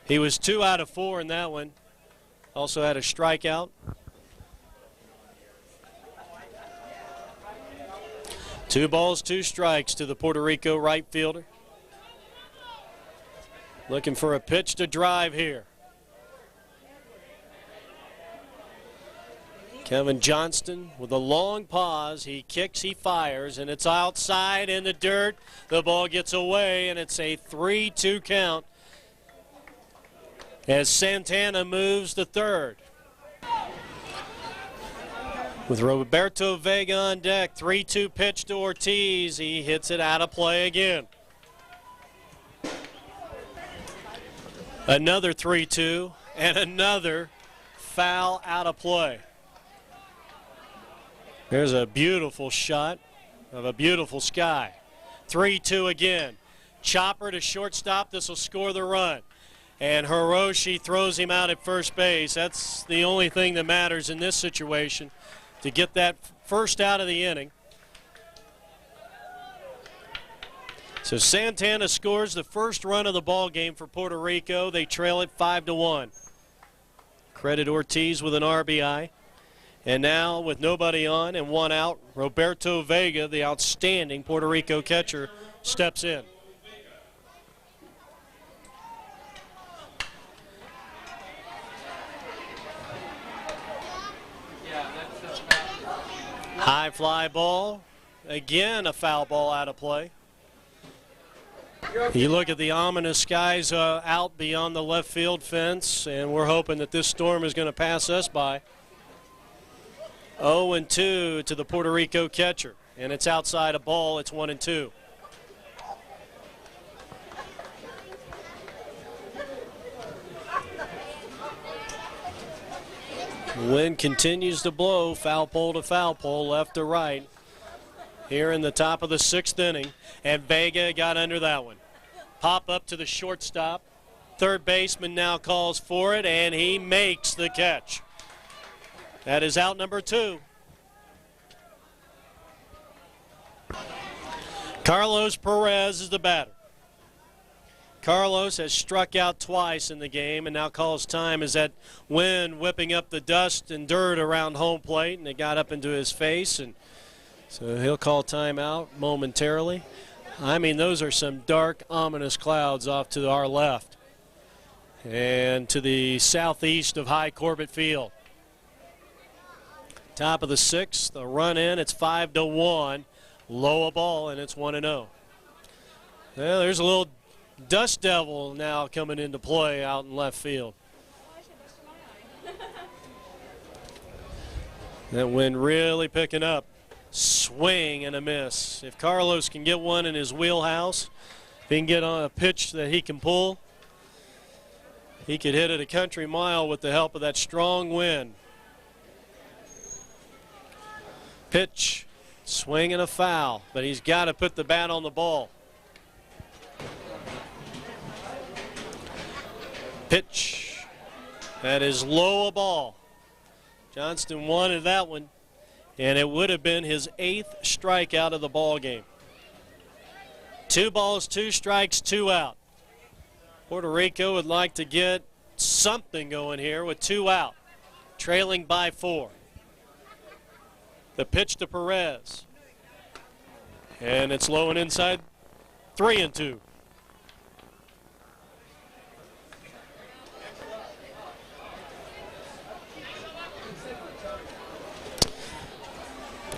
He was 2 out of 4 in that one. Also had a strikeout. Two balls, 2 strikes to the Puerto Rico right fielder. Looking for a pitch to drive here. Kevin Johnston with a long pause. He kicks, he fires, and it's outside in the dirt. The ball gets away, and it's a 3-2 count as Santana moves to third. With Roberto Vega on deck, 3-2 pitch to Ortiz. He hits it out of play again. Another 3-2 and another foul out of play. There's a beautiful shot of a beautiful sky. 3-2 again. Chopper to shortstop. This will score the run. And Hiroshi throws him out at first base. That's the only thing that matters in this situation, to get that first out of the inning. So Santana scores the first run of the ball game for Puerto Rico. They trail it 5-1. Credit Ortiz with an RBI. And now with nobody on and 1 out, Roberto Vega, the outstanding Puerto Rico catcher, steps in. High fly ball. Again, a foul ball out of play. You look at the ominous skies out beyond the left field fence, and we're hoping that this storm is going to pass us by. 0-2 to the Puerto Rico catcher, and it's outside a ball. It's 1-2. Wind continues to blow, foul pole to foul pole, left to right, here in the top of the 6th inning, and Vega got under that one. Pop up to the shortstop. Third baseman now calls for it, and he makes the catch. That is out number 2. Carlos Perez is the batter. Carlos has struck out twice in the game and now calls time as that wind whipping up the dust and dirt around home plate, and it got up into his face, and so he'll call timeout momentarily. I mean, those are some dark, ominous clouds off to our left and to the southeast of High Corbett Field. Top of the sixth, a run in, it's 5-1. Low a ball, and it's 1-0. Well, there's a little dust devil now coming into play out in left field. That wind really picking up. Swing and a miss. If Carlos can get one in his wheelhouse, if he can get on a pitch that he can pull, he could hit it a country mile with the help of that strong wind. Pitch, swing and a foul, but he's got to put the bat on the ball. Pitch, that is low a ball. Johnston wanted that one, and it would have been his 8th strikeout of the ball game. 2 balls, 2 strikes, 2 out. Puerto Rico would like to get something going here with 2 out, trailing by 4. The pitch to Perez, and it's low and inside, 3-2.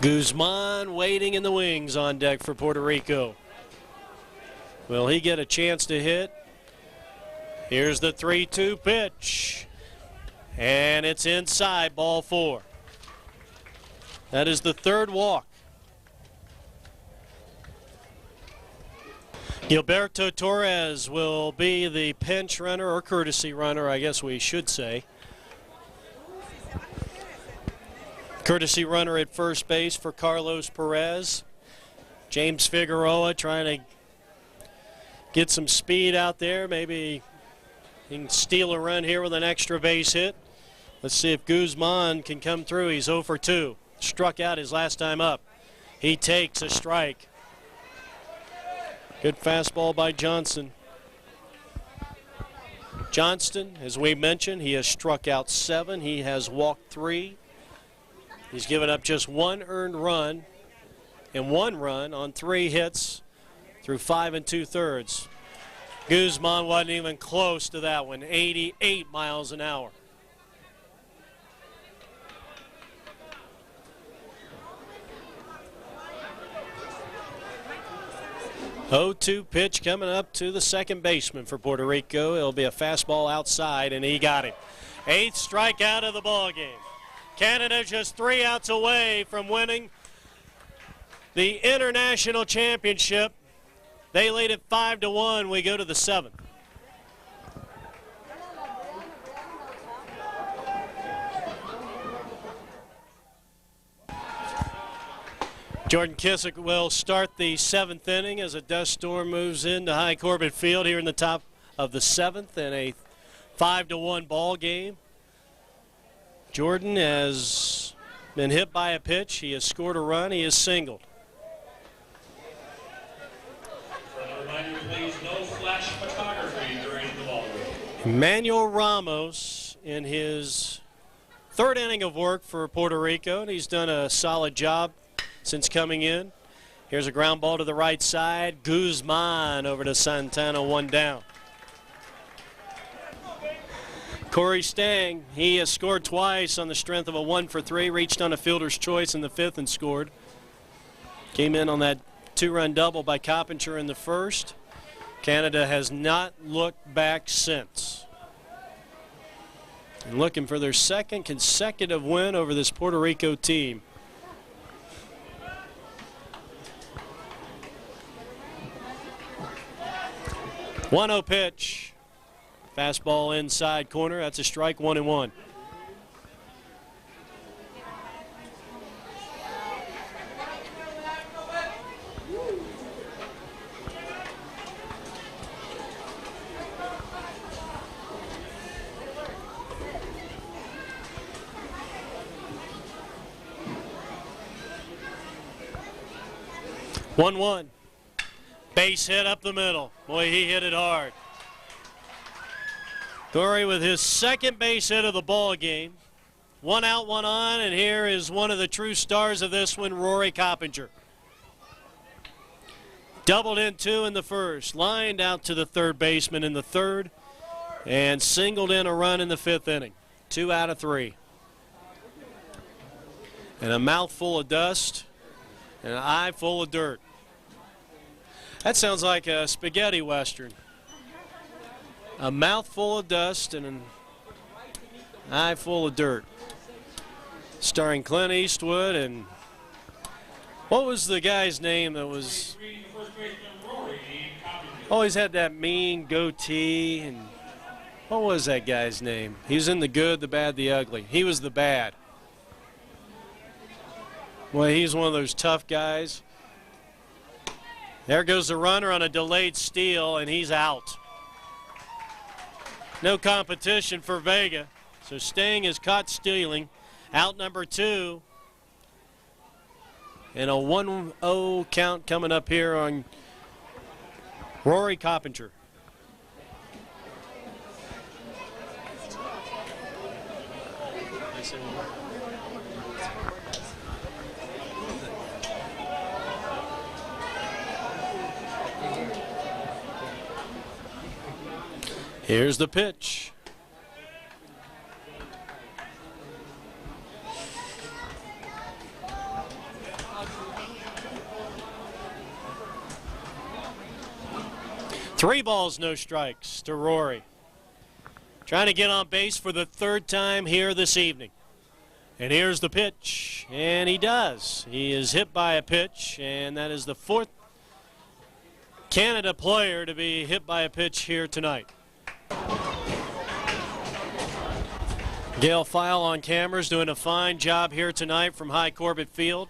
Guzman waiting in the wings on deck for Puerto Rico. Will he get a chance to hit? Here's the 3-2 pitch, and it's inside, ball 4. That is the 3rd walk. Gilberto Torres will be the pinch runner, or courtesy runner, I guess we should say. Courtesy runner at first base for Carlos Perez. James Figueroa trying to get some speed out there. Maybe he can steal a run here with an extra base hit. Let's see if Guzman can come through. He's 0 for 2. Struck out his last time up. He takes a strike. Good fastball by Johnson. Johnston, as we mentioned, he has struck out 7. He has walked 3. He's given up just 1 earned run and 1 run on 3 hits through 5 2/3. Guzman wasn't even close to that one, 88 miles an hour. 0-2 pitch coming up to the second baseman for Puerto Rico. It'll be a fastball outside, and he got him. 8th strikeout of the ball game. Canada just 3 outs away from winning the international championship. They lead it 5-1. We go to the 7th. Jordan Kissick will start the 7th inning as a dust storm moves into High Corbett Field here in the top of the 7th in a 5-1 ball game. Jordan has been hit by a pitch. He has scored a run. He has singled. Reminder, please, no flash photography during the ball game. Manuel Ramos in his 3rd inning of work for Puerto Rico, and he's done a solid job since coming in. Here's a ground ball to the right side. Guzman over to Santana, 1 down. Corey Stang, he has scored twice on the strength of a 1 for 3, reached on a fielder's choice in the 5th and scored. Came in on that 2-run double by Coppinger in the 1st. Canada has not looked back since. And looking for their 2nd consecutive win over this Puerto Rico team. 1-0 pitch. Fastball inside corner. That's a strike, 1-1. Base hit up the middle. Boy, he hit it hard. Corey with his second base hit of the ball game. One out, one on, and here is one of the true stars of this one, Rory Coppinger. Doubled in two in the first, lined out to the third baseman in the third, and singled in a run in the fifth inning. 2 out of 3. And a mouthful of dust and an eye full of dirt. That sounds like a spaghetti western. A mouthful of dust and an eye full of dirt. Starring Clint Eastwood and what was the guy's name that was always had that mean goatee, and what was that guy's name? He was in The Good, the Bad, the Ugly. He was the bad. Well, he's one of those tough guys. There goes the runner on a delayed steal, and he's out. No competition for Vega. So Sting is caught stealing. Out number 2. And a 1-0 count coming up here on Rory Coppinger. Here's the pitch. Three balls, no strikes to Rory. Trying to get on base for the third time here this evening. And here's the pitch, and he does. He is hit by a pitch, and that is the 4th Canada player to be hit by a pitch here tonight. Gail File on cameras doing a fine job here tonight from High Corbett Field.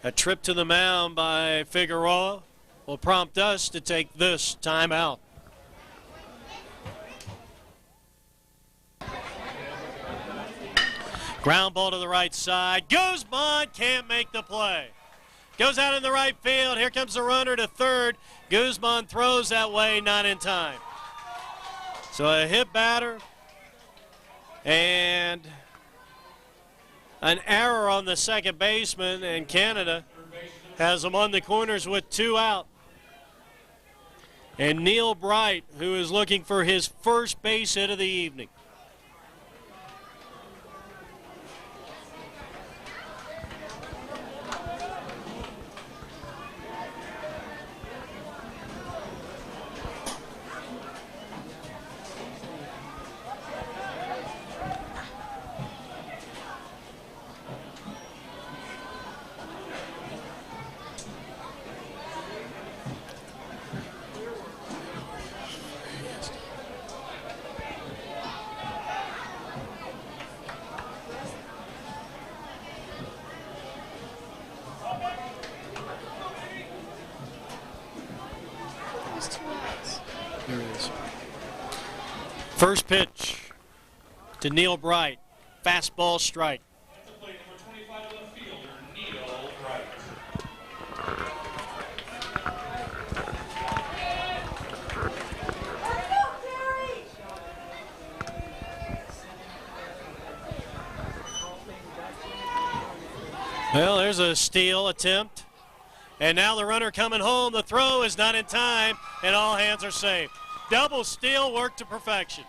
A trip to the mound by Figueroa will prompt us to take this timeout. Ground ball to the right side. Guzman can't make the play. Goes out in the right field. Here comes the runner to third. Guzman throws that way, not in time. So a hit batter and an error on the second baseman, and Canada has them on the corners with 2 out. And Neil Bright, who is looking for his first base hit of the evening. First pitch to Neil Bright. Fastball strike. At the plate, number 25 left fielder, Neil Bright. Well, there's a steal attempt. And now the runner coming home. The throw is not in time, and all hands are safe. Double steal worked to perfection.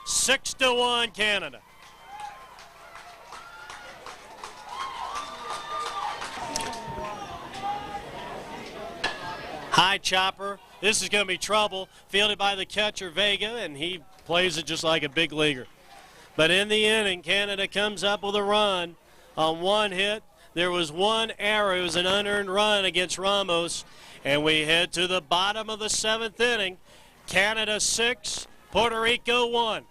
6-1 Canada. High chopper. This is going to be trouble. Fielded by the catcher Vega, and he plays it just like a big leaguer. But in the inning, Canada comes up with a run on one hit. There was one error. It was an unearned run against Ramos. And we head to the bottom of the 7th inning. Canada 6, Puerto Rico 1.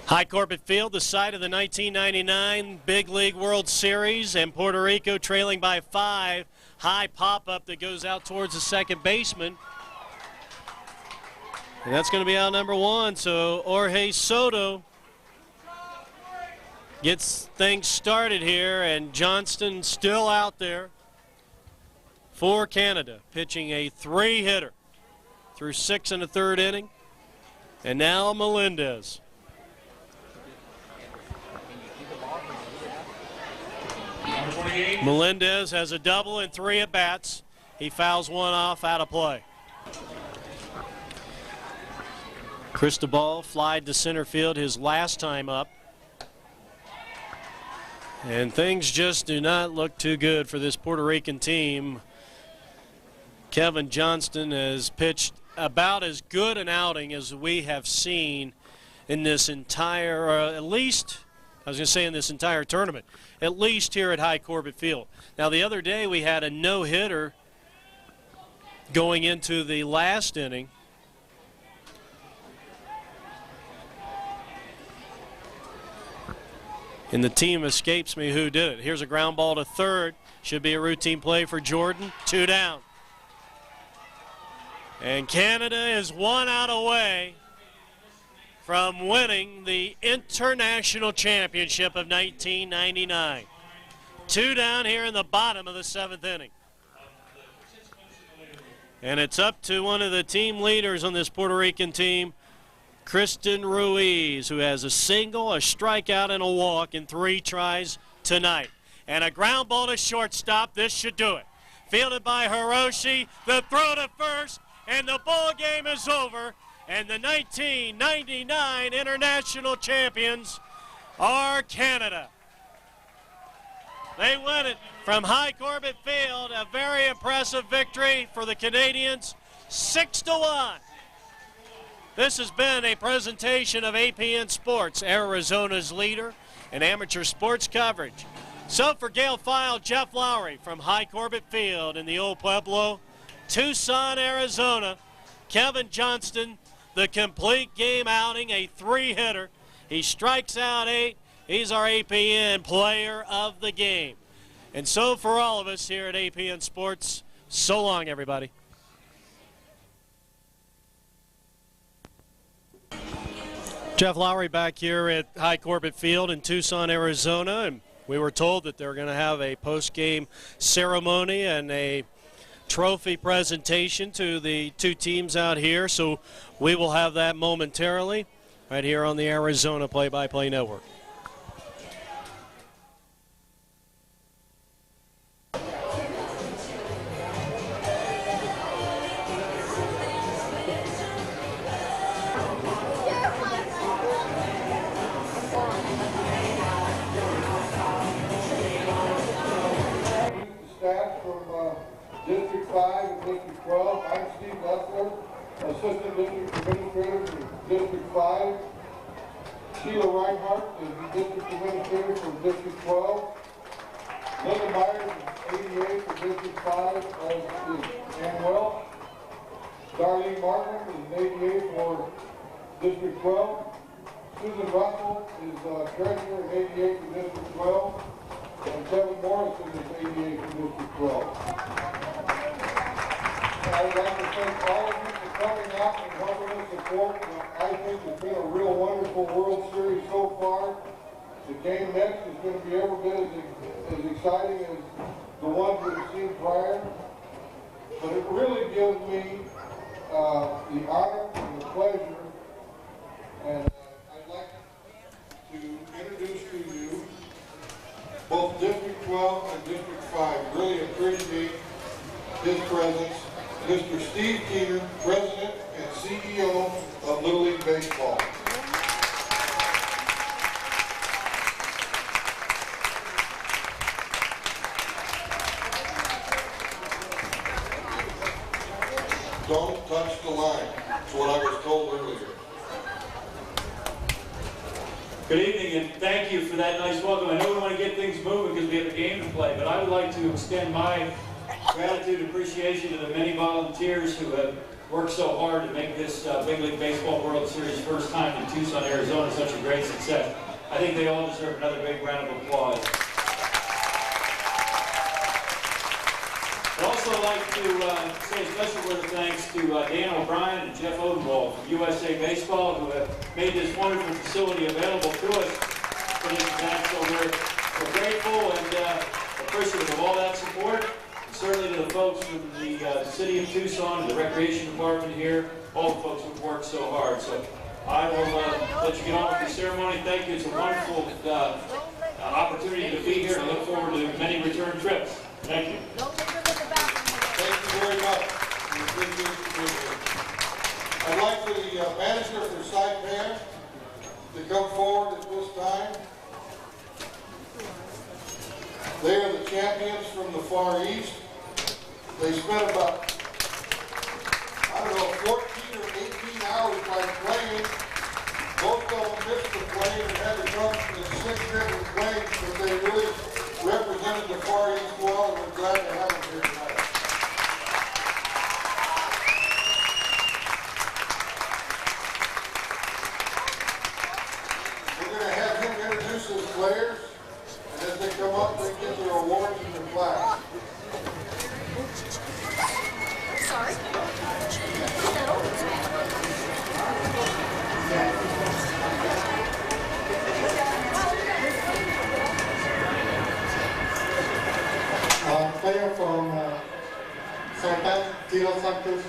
High Corbett Field, the site of the 1999 Big League World Series, and Puerto Rico trailing by 5. High pop-up that goes out towards the second baseman. And that's going to be out number 1, so Jorge Soto gets things started here, and Johnston still out there. for Canada, pitching a 3-hitter through 6 and a third inning. And now Melendez. Melendez has a double and 3 at-bats. He fouls one off out of play. Cristobal flied to center field his last time up. And things just do not look too good for this Puerto Rican team. Kevin Johnston has pitched about as good an outing as we have seen in this entire, at least, I was going to say in this entire tournament, at least here at High Corbett Field. Now, the other day we had a no-hitter going into the last inning. And the team escapes me who did it. Here's a ground ball to third. Should be a routine play for Jordan. 2 down. And Canada is 1 out away from winning the International Championship of 1999. 2 down here in the bottom of the 7th inning. And it's up to one of the team leaders on this Puerto Rican team, Kristen Ruiz, who has a single, a strikeout, and a walk in 3 tries tonight. And a ground ball to shortstop. This should do it. Fielded by Hiroshi. The throw to first, and the ball game is over. And the 1999 international champions are Canada. They win it from High Corbett Field. A very impressive victory for the Canadians, 6-1. This has been a presentation of APN Sports, Arizona's leader in amateur sports coverage. So for Gail File, Jeff Lowry from High Corbett Field in the Old Pueblo, Tucson, Arizona, Kevin Johnston, the complete game outing, a 3-hitter. He strikes out 8. He's our APN player of the game. And so for all of us here at APN Sports, so long, everybody. Jeff Lowry back here at High Corbett Field in Tucson, Arizona, and we were told that they're going to have a post-game ceremony and a trophy presentation to the 2 teams out here, so we will have that momentarily right here on the Arizona Play-by-Play Network. District 5 and District 12. I'm Steve Leffler, Assistant District Administrator for District 5. Sheila Reinhardt is the District Administrator for District 12. Linda Myers is ADA for District 5, as is Ann Welch. Darlene Martin is ADA for District 12. Susan Russell is Treasurer and ADA for District 12. And Kevin Morrison is ADA for District 12. I would like to thank all of you for coming out and helping us support. I think it's been a real wonderful World Series so far. The game next is going to be every bit as exciting as the ones we've seen prior. But it really gives me the honor and the pleasure, and I'd like to introduce to you both District 12 and District 5. Really appreciate his presence. Mr. Steve Keener, President and CEO of Little League Baseball. Don't touch the line. That's what I was told earlier. Good evening, and thank you for that nice welcome. I know we want to get things moving because we have a game to play, but I would like to extend my gratitude and appreciation to the many volunteers who have worked so hard to make this Big League Baseball World Series first time in Tucson, Arizona such a great success. I think they all deserve another big round of applause. I'd also like to say a special word of thanks to Dan O'Brien and Jeff Odenwald from USA Baseball, who have made this wonderful facility available to us for this event. So we're grateful and appreciative of all that support, and certainly to the folks from the city of Tucson and the recreation department here, all the folks who've worked so hard. So I will let you get on with the ceremony. Thank you. It's a wonderful opportunity to be here, and I look forward to many return trips. Thank you. Thank you very much. We appreciate you being here. I'd like the manager for Saipan to come forward at this time. They are the champions from the Far East. They spent about, 14 or 18 hours by plane. Most of them missed the plane and had to come in 6 different planes, but they really represented the Far East well, and we're glad to have them here tonight. We're going to have him introduce his players, and as they come up, they get their awards and their flags. Sorry. Player from Saipan, Tilo Santos.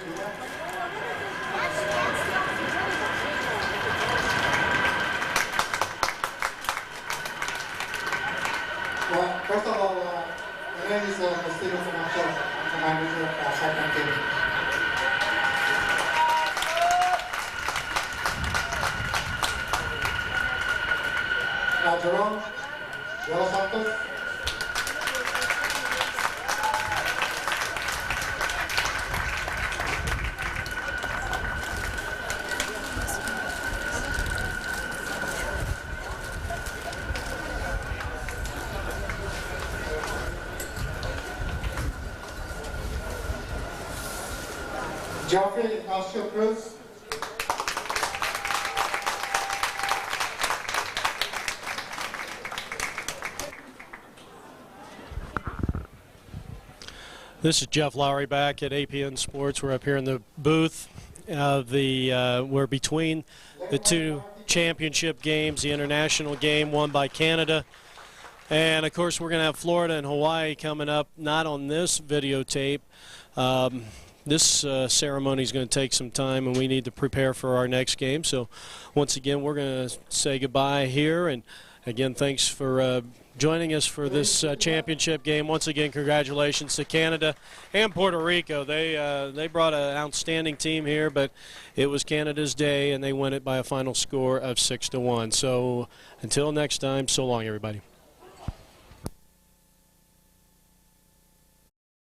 Well, first of all, my name is Castillo Camacho. I'm the manager of Saipan team. Jerome, Tilo Santos. Geoffrey Ignacio Cruz. This is Jeff Lowry back at APN Sports. We're up here in the booth. We're between the two championship games, the international game won by Canada. And, of course, we're going to have Florida and Hawaii coming up, not on this videotape. This ceremony is going to take some time, and we need to prepare for our next game. So, once again, we're going to say goodbye here. And, again, thanks for joining us for this championship game. Once again, congratulations to Canada and Puerto Rico. They brought an outstanding team here, but it was Canada's day, and they won it by a final score of 6-1. So, until next time, so long, everybody.